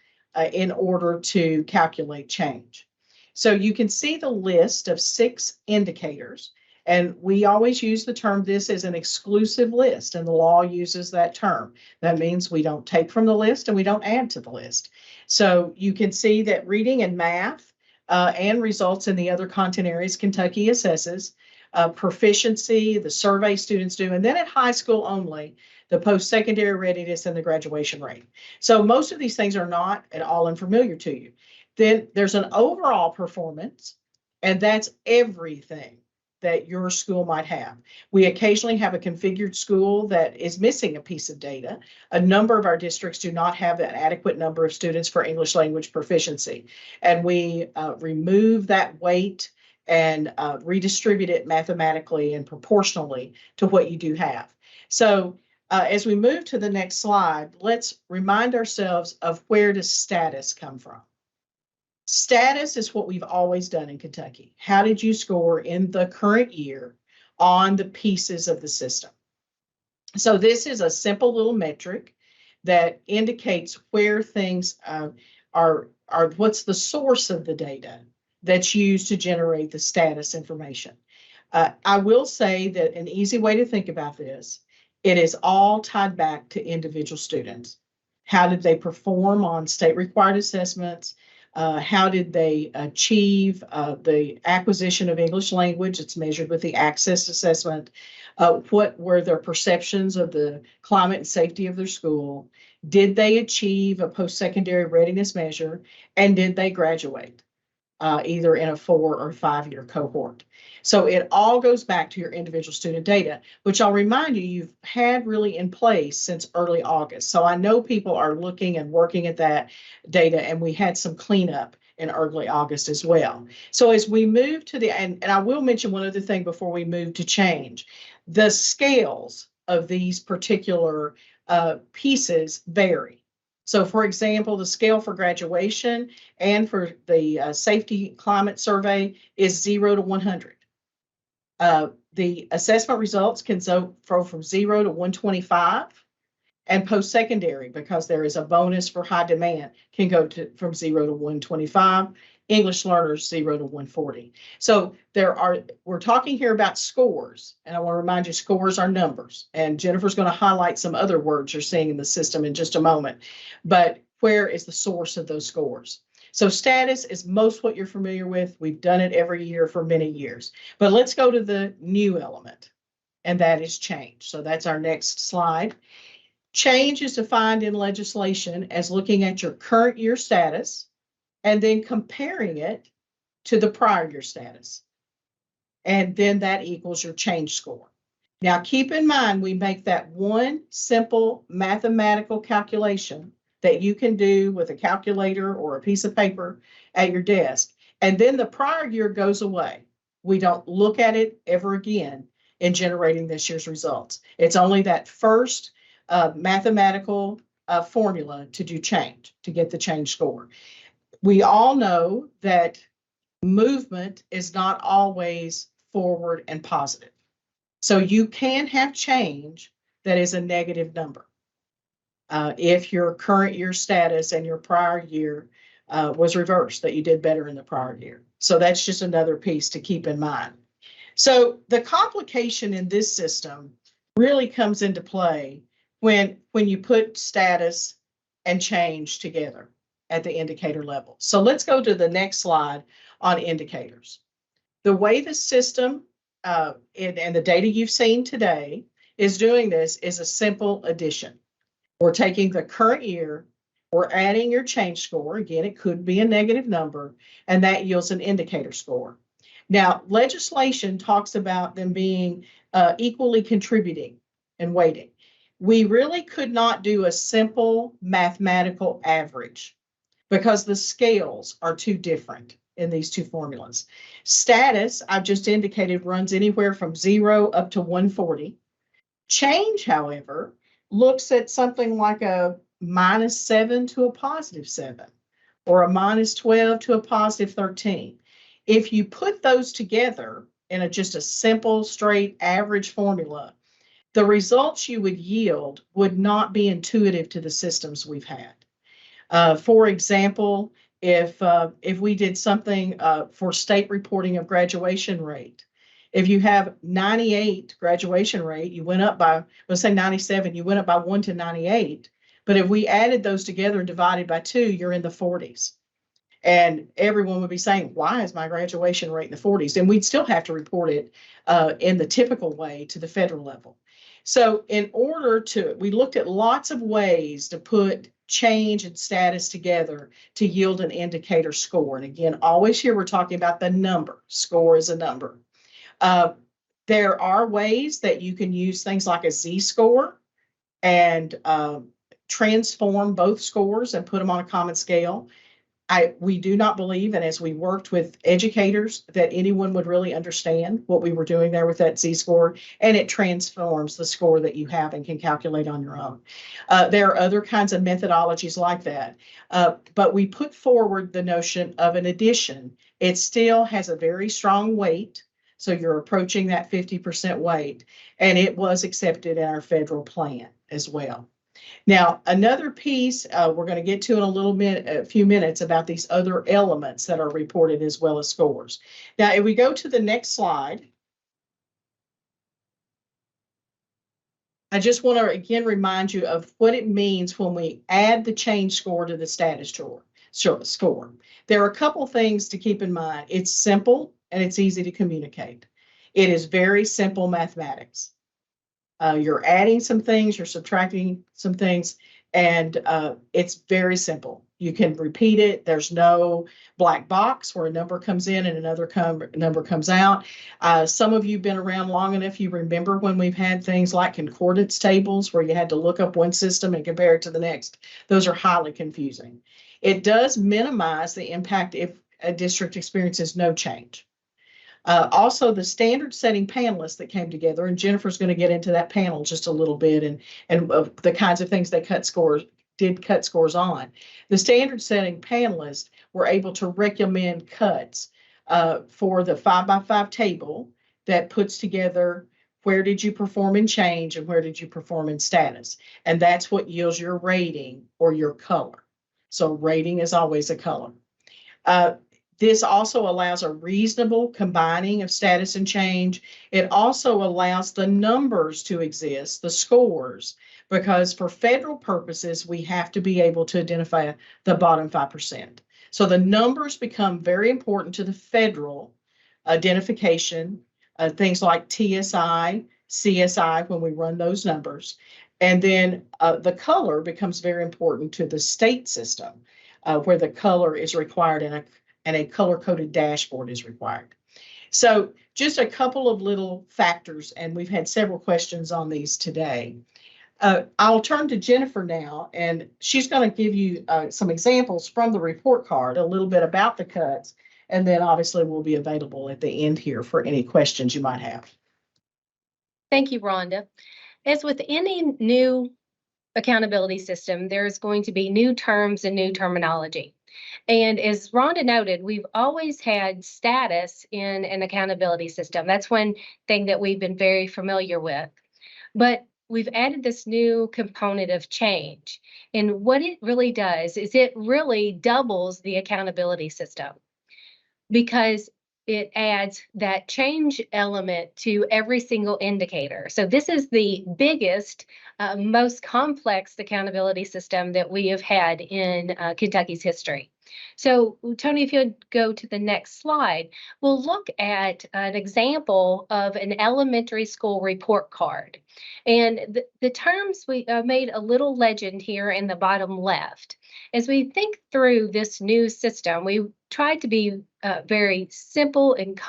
in order to calculate change. So you can see the list of 6 indicators. And we always use the term, this is an exclusive list, and the law uses that term. That means we don't take from the list and we don't add to the list. So you can see that reading and math and results in the other content areas Kentucky assesses, proficiency, the survey students do, and then at high school only, the post-secondary readiness and the graduation rate. So most of these things are not at all unfamiliar to you. Then there's an overall performance, and that's everything that your school might have. We occasionally have a configured school that is missing a piece of data. A number of our districts do not have an adequate number of students for English language proficiency. And we remove that weight and redistribute it mathematically and proportionally to what you do have. So as we move to the next slide, let's remind ourselves of where does status come from. Status is what we've always done in Kentucky. How did you score in the current year on the pieces of the system? So this is a simple little metric that indicates where things are, what's the source of the data that's used to generate the status information. I will say that an easy way to think about this, it is all tied back to individual students. How did they perform on state required assessments? How did they achieve the acquisition of English language? It's measured with the access assessment. What were their perceptions of the climate and safety of their school? Did they achieve a post-secondary readiness measure? And did they graduate? Either in a 4 or 5 year cohort. So it all goes back to your individual student data, which I'll remind you, you've had really in place since early August. So I know people are looking and working at that data, and we had some cleanup in early August as well. So as we move to and I will mention one other thing before we move to change, the scales of these particular pieces vary. So for example, the scale for graduation and for the safety climate survey is 0 to 100. The assessment results can go from 0 to 125, and post-secondary, because there is a bonus for high demand, can go from 0 to 125. English learners 0 to 140. So we're talking here about scores, and I want to remind you, scores are numbers, and Jennifer's going to highlight some other words you're seeing in the system in just a moment. But where is the source of those scores? So status is most what you're familiar with. We've done it every year for many years. But let's go to the new element, and that is change. So that's our next slide. Change is defined in legislation as looking at your current year status and then comparing it to the prior year status. And then that equals your change score. Now, keep in mind, we make that one simple mathematical calculation that you can do with a calculator or a piece of paper at your desk. And then the prior year goes away. We don't look at it ever again in generating this year's results. It's only that first mathematical formula to do change, to get the change score. We all know that movement is not always forward and positive. So you can have change that is a negative number. If your current year status and your prior year was reversed, that you did better in the prior year. So that's just another piece to keep in mind. So the complication in this system really comes into play when you put status and change together at the indicator level. So let's go to the next slide on indicators. The way the system and the data you've seen today is doing this is a simple addition. We're taking the current year, we're adding your change score. Again, it could be a negative number, and that yields an indicator score. Now, legislation talks about them being equally contributing and weighting. We really could not do a simple mathematical average because the scales are too different in these two formulas. Status, I've just indicated, runs anywhere from 0 up to 140. Change, however, looks at something like a -7 to a +7, or a -12 to a +13. If you put those together in just a simple, straight average formula, the results you would yield would not be intuitive to the systems we've had. For example, if we did something for state reporting of graduation rate, if you have 98 graduation rate, you went up by, let's say 97, you went up by 1 to 98. But if we added those together and divided by 2, you're in the 40s. And everyone would be saying, why is my graduation rate in the 40s? And we'd still have to report it in the typical way to the federal level. So we looked at lots of ways to put change and status together to yield an indicator score. And again, always here we're talking about the number. Score is a number. There are ways that you can use things like a z-score and transform both scores and put them on a common scale. We do not believe, and as we worked with educators, that anyone would really understand what we were doing there with that z-score, and it transforms the score that you have and can calculate on your own. There are other kinds of methodologies like that, but we put forward the notion of an addition. It still has a very strong weight, so you're approaching that 50% weight, and it was accepted in our federal plan as well. Now, another piece we're going to get to in a few minutes about these other elements that are reported as well as scores. Now, if we go to the next slide, I just want to again remind you of what it means when we add the change score to the status score. There are a couple things to keep in mind. It's simple and it's easy to communicate. It is very simple mathematics. You're adding some things, you're subtracting some things, and it's very simple. You can repeat it. There's no black box where a number comes in and another number comes out. Some of you have been around long enough, you remember when we've had things like concordance tables where you had to look up one system and compare it to the next. Those are highly confusing. It does minimize the impact if a district experiences no change. Also, the standard setting panelists that came together, and Jennifer's going to get into that panel just a little bit and the kinds of things they cut scores on. The standard setting panelists were able to recommend cuts for the 5x5 table that puts together where did you perform in change and where did you perform in status. And that's what yields your rating or your color. So rating is always a color. This also allows a reasonable combining of status and change. It also allows the numbers to exist, the scores, because for federal purposes, we have to be able to identify the bottom 5%. So the numbers become very important to the federal identification, things like TSI, CSI, when we run those numbers. And then the color becomes very important to the state system, where the color is required and a color-coded dashboard is required. So just a couple of little factors, and we've had several questions on these today. I'll turn to Jennifer now, and she's going to give you some examples from the report card, a little bit about the cuts, and then obviously we'll be available at the end here for any questions you might have. Thank you, Rhonda. As with any new accountability system, there's going to be new terms and new terminology. And as Rhonda noted, we've always had status in an accountability system. That's one thing that we've been very familiar with. But we've added this new component of change. And what it really does is it really doubles the accountability system, because it adds that change element to every single indicator. So this is the biggest, most complex accountability system that we have had in Kentucky's history. So Tony, if you'd go to the next slide, we'll look at an example of an elementary school report card. And the terms, we made a little legend here in the bottom left. As we think through this new system, we tried to be very simple and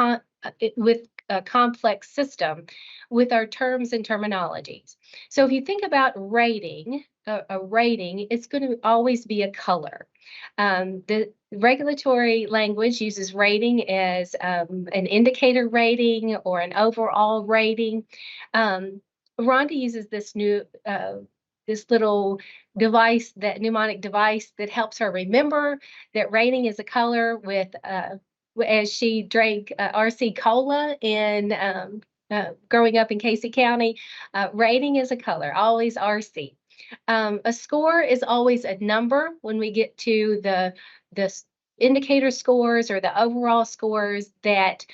with a complex system with our terms and terminologies. So if you think about rating, a rating, it's going to always be a color. The regulatory language uses rating as an indicator rating or an overall rating. Rhonda uses this this little device, that mnemonic device that helps her remember that rating is a color with, as she drank RC Cola in growing up in Casey County, rating is a color, always RC. A score is always a number when we get to the indicator scores or the overall scores that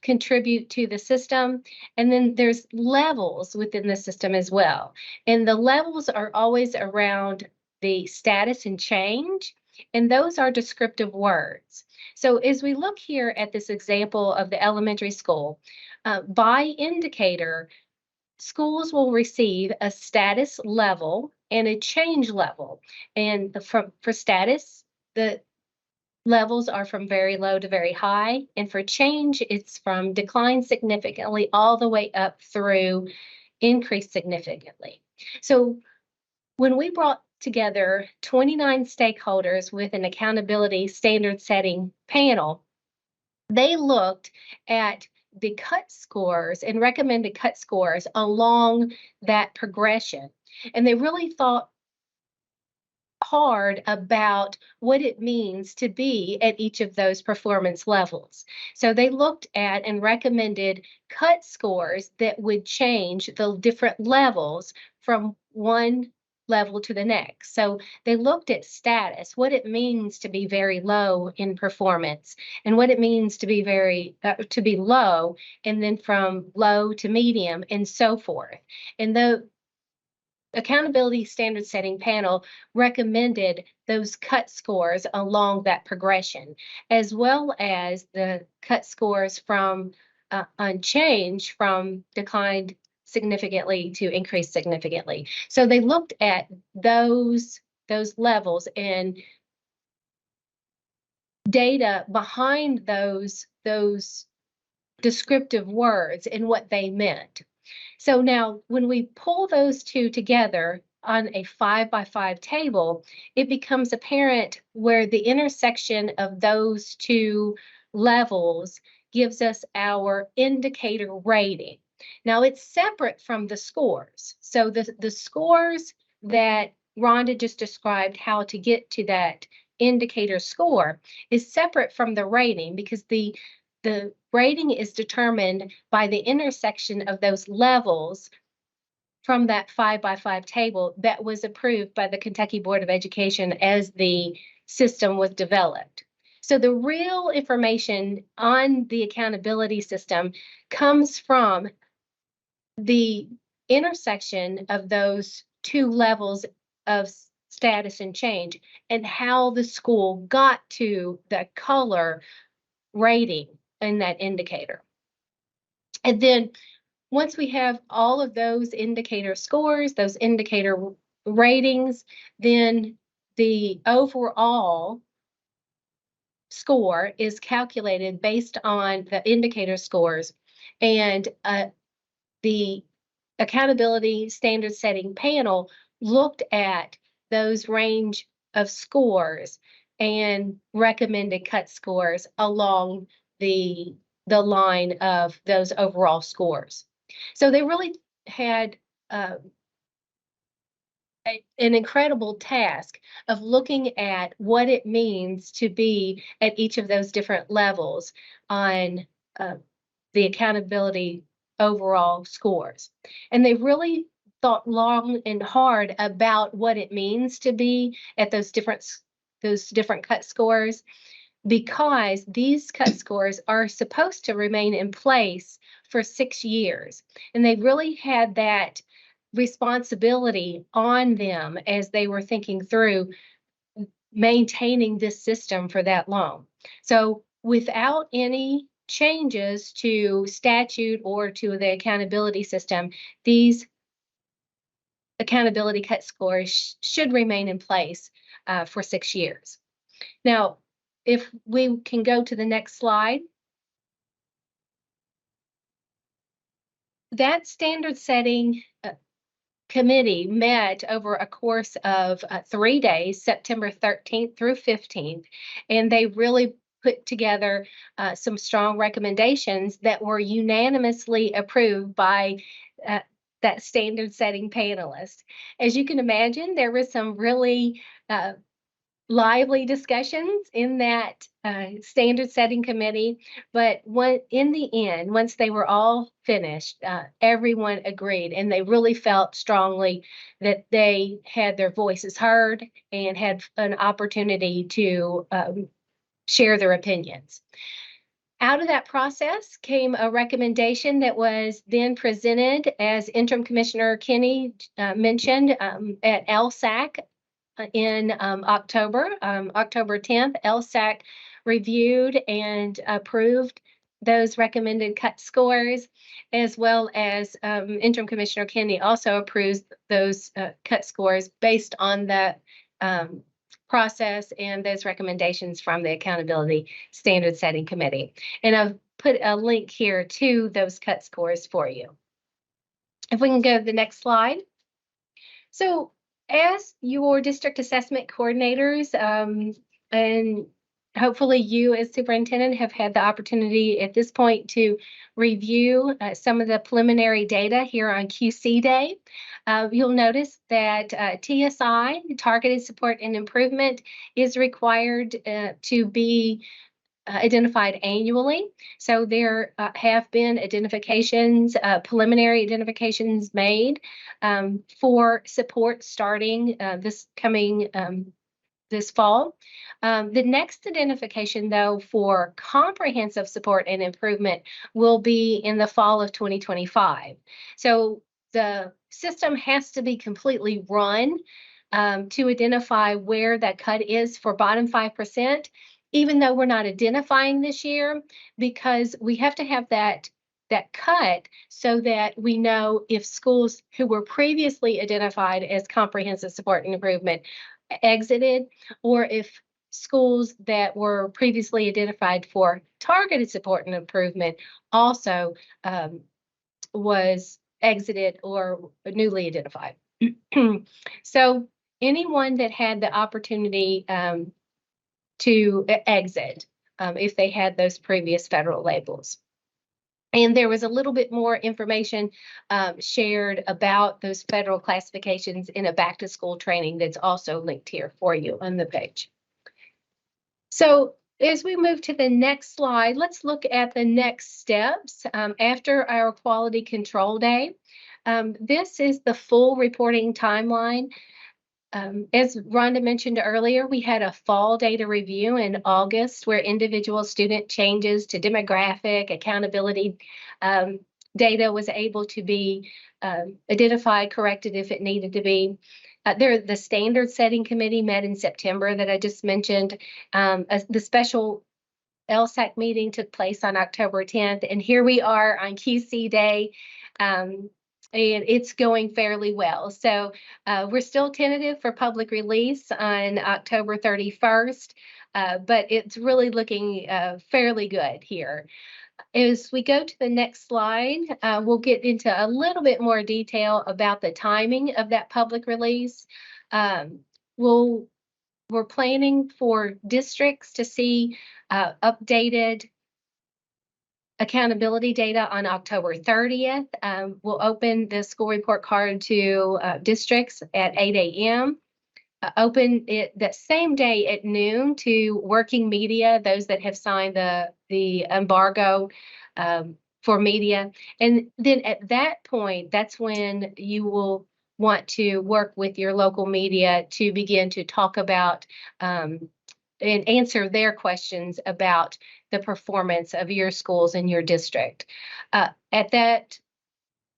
contribute to the system. And then there's levels within the system as well. And the levels are always around the status and change, and those are descriptive words. So as we look here at this example of the elementary school, by indicator, schools will receive a status level and a change level. And for status, the levels are from very low to very high. And for change, it's from decline significantly all the way up through increase significantly. So when we brought together 29 stakeholders with an accountability standard setting panel, they looked at the cut scores and recommended cut scores along that progression. And they really thought hard about what it means to be at each of those performance levels. So they looked at and recommended cut scores that would change the different levels from one level to the next. So they looked at status, what it means to be very low in performance, and what it means to be to be low, and then from low to medium, and so forth. And the accountability standard setting panel recommended those cut scores along that progression, as well as the cut scores from on change from declined significantly to increase significantly. So they looked at those levels and data behind those descriptive words and what they meant. So now when we pull those two together on a 5x5 table, it becomes apparent where the intersection of those two levels gives us our indicator rating. Now it's separate from the scores. So the scores that Rhonda just described how to get to that indicator score is separate from the rating, because the rating is determined by the intersection of those levels from that 5x5 table that was approved by the Kentucky Board of Education as the system was developed. So the real information on the accountability system comes from the intersection of those two levels of status and change, and how the school got to the color rating in that indicator. And then once we have all of those indicator scores, those indicator ratings, then the overall score is calculated based on the indicator scores. And the accountability standard setting panel looked at those range of scores and recommended cut scores along the line of those overall scores. So they really had an incredible task of looking at what it means to be at each of those different levels on the accountability overall scores. And they really thought long and hard about what it means to be at those different cut scores, because these cut scores are supposed to remain in place for 6 years. And they really had that responsibility on them as they were thinking through maintaining this system for that long. So without any changes to statute or to the accountability system, these accountability cut scores should remain in place for 6 years. Now, if we can go to the next slide. That standard setting committee met over a course of 3 days, September 13th through 15th, and they really put together some strong recommendations that were unanimously approved by that standard setting panelist. As you can imagine, there was some really lively discussions in that standard setting committee, but in the end, once they were all finished, everyone agreed, and they really felt strongly that they had their voices heard and had an opportunity to share their opinions. Out of that process came a recommendation that was then presented, as Interim Commissioner Kinney mentioned, at LSAC in October 10th. LSAC reviewed and approved those recommended cut scores, as well as Interim Commissioner Kennedy also approves those cut scores based on the process and those recommendations from the Accountability Standard Setting Committee. And I've put a link here to those cut scores for you. If we can go to the next slide. So as your district assessment coordinators, and hopefully you as superintendent have had the opportunity at this point to review some of the preliminary data here on QC Day. You'll notice that TSI, Targeted Support and Improvement, is required to be identified annually. So there have been identifications, preliminary identifications made for support starting this coming this fall. The next identification, though, for comprehensive support and improvement will be in the fall of 2025. So the system has to be completely run to identify where that cut is for bottom 5%, even though we're not identifying this year, because we have to have that cut so that we know if schools who were previously identified as comprehensive support and improvement exited, or if schools that were previously identified for targeted support and improvement also was exited or newly identified. So anyone that had the opportunity to exit if they had those previous federal labels. And there was a little bit more information shared about those federal classifications in a back to school training that's also linked here for you on the page. So as we move to the next slide, let's look at the next steps after our quality control day. This is the full reporting timeline. As Rhonda mentioned earlier, we had a fall data review in August where individual student changes to demographic accountability data was able to be identified, corrected if it needed to be. The standard setting committee met in September that I just mentioned. The special LSAC meeting took place on October 10th, and here we are on QC Day. And it's going fairly well. So we're still tentative for public release on October 31st, but it's really looking fairly good here. As we go to the next slide, we'll get into a little bit more detail about the timing of that public release. We're planning for districts to see updated accountability data on October 30th. We'll open the school report card to districts at 8 a.m. Open it that same day at noon to working media, those that have signed the embargo for media. And then at that point, that's when you will want to work with your local media to begin to talk about and answer their questions about the performance of your schools in your district. At that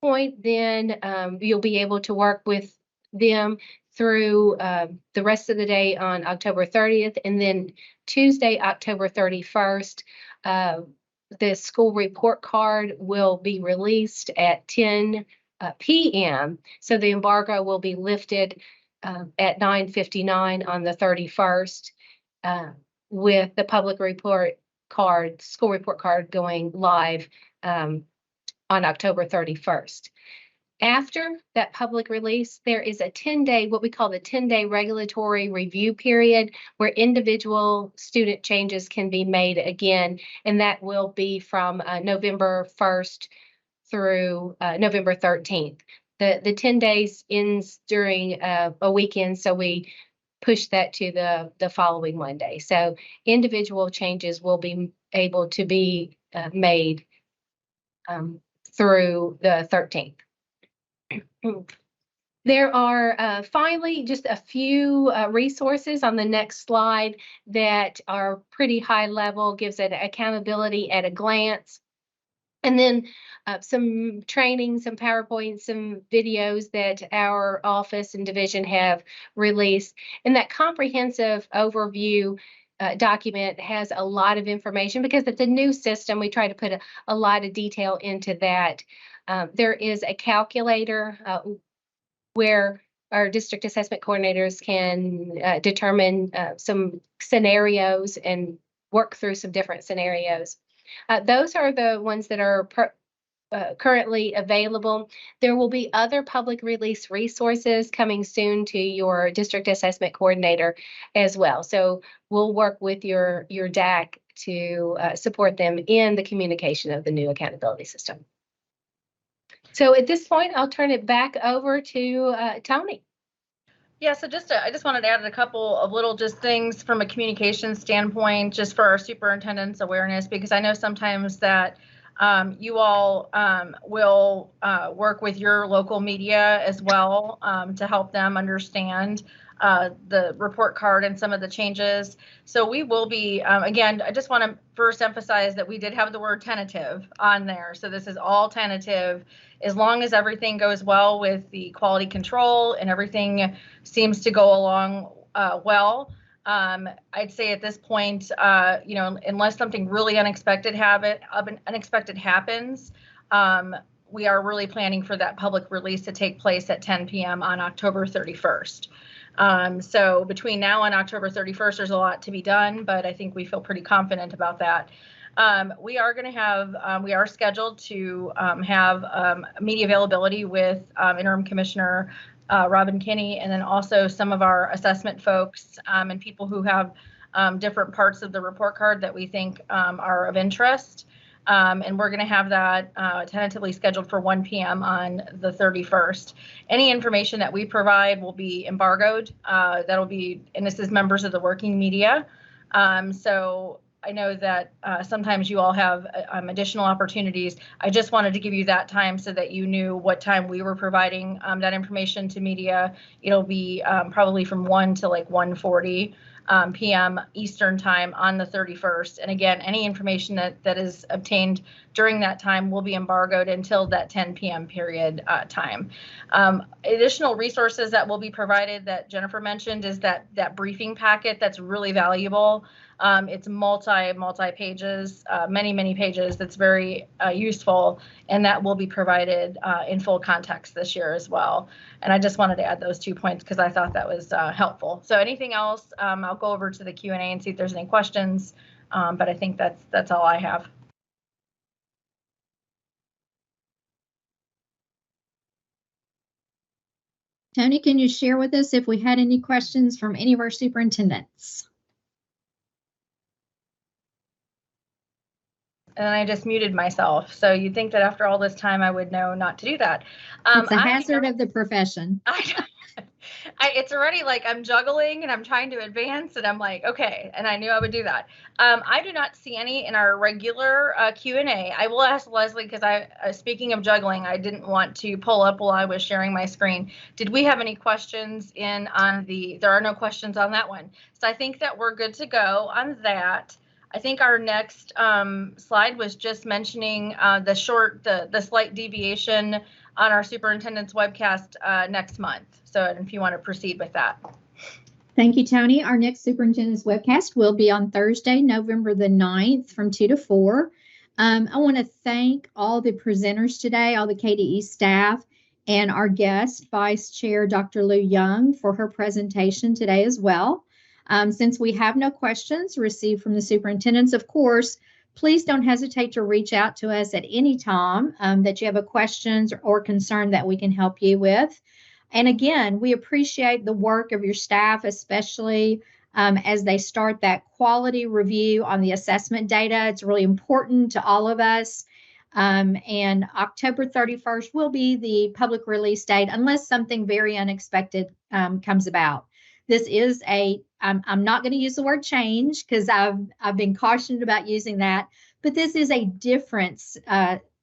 point, then you'll be able to work with them through the rest of the day on October 30th, and then Tuesday, October 31st, the school report card will be released at 10 p.m. So the embargo will be lifted at 9:59 on the 31st, with the public report card, school report card, going live on October 31st. After that public release, there is a 10-day, what we call the 10-day regulatory review period, where individual student changes can be made again, and that will be from November 1st through November 13th. The 10 days ends during a weekend, so we push that to the following Monday. So individual changes will be able to be made through the 13th. There are finally just a few resources on the next slide that are pretty high level, gives it accountability at a glance. And then some training, some PowerPoints, some videos that our office and division have released. And that comprehensive overview document has a lot of information because it's a new system. We try to put a lot of detail into that. There is a calculator where our district assessment coordinators can determine some scenarios and work through some different scenarios. Those are the ones that are currently available. There will be other public release resources coming soon to your district assessment coordinator as well. So we'll work with your DAC to support them in the communication of the new accountability system. So at this point, I'll turn it back over to Tony. Yeah, so I just wanted to add a couple of little just things from a communication standpoint, just for our superintendent's awareness, because I know sometimes that you all will work with your local media as well to help them understand the report card and some of the changes. So we will be, again, I just want to first emphasize that we did have the word tentative on there. So this is all tentative. As long as everything goes well with the quality control and everything seems to go along well, I'd say at this point, unless something really unexpected happens, we are really planning for that public release to take place at 10 p.m. on October 31st. So between now and October 31st, there's a lot to be done, but I think we feel pretty confident about that. We are going to have, we are scheduled to have media availability with Interim Commissioner Robin Kinney, and then also some of our assessment folks and people who have different parts of the report card that we think are of interest. And we're going to have that tentatively scheduled for 1 p.m. on the 31st. Any information that we provide will be embargoed. That'll be, and this is members of the working media. So I know that sometimes you all have additional opportunities. I just wanted to give you that time so that you knew what time we were providing that information to media. It'll be probably from 1 to like 1:40 p.m. Eastern time on the 31st. And again, any information that is obtained during that time will be embargoed until that 10 p.m. period time. Additional resources that will be provided that Jennifer mentioned is that briefing packet that's really valuable. It's multi pages, many pages. That's very useful, and that will be provided in full context this year as well. And I just wanted to add those 2 points because I thought that was helpful. So anything else, I'll go over to the Q&A and see if there's any questions. But I think that's all I have. Tony, can you share with us if we had any questions from any of our superintendents? And I just muted myself. So you'd think that after all this time, I would know not to do that. It's a hazard of the profession. It's already like I'm juggling and I'm trying to advance and I'm like, okay, and I knew I would do that. I do not see any in our regular Q&A. I will ask Leslie because speaking of juggling, I didn't want to pull up while I was sharing my screen. Did we have any questions there are no questions on that one. So I think that we're good to go on that. I think our next slide was just mentioning the slight deviation on our superintendent's webcast next month. So if you want to proceed with that. Thank you, Tony. Our next superintendent's webcast will be on Thursday, November the 9th from 2 to 4. I want to thank all the presenters today, all the KDE staff, and our guest, Vice Chair Dr. Lou Young, for her presentation today as well. Since we have no questions received from the superintendents, of course, please don't hesitate to reach out to us at any time that you have a questions or concern that we can help you with. And again, we appreciate the work of your staff, especially as they start that quality review on the assessment data. It's really important to all of us. And October 31st will be the public release date unless something very unexpected comes about. This is I'm not going to use the word change because I've been cautioned about using that, but this is a difference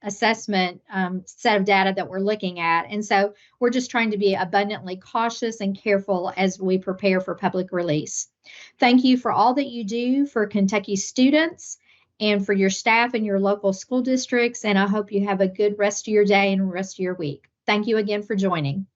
assessment set of data that we're looking at. And so we're just trying to be abundantly cautious and careful as we prepare for public release. Thank you for all that you do for Kentucky students and for your staff and your local school districts. And I hope you have a good rest of your day and rest of your week. Thank you again for joining.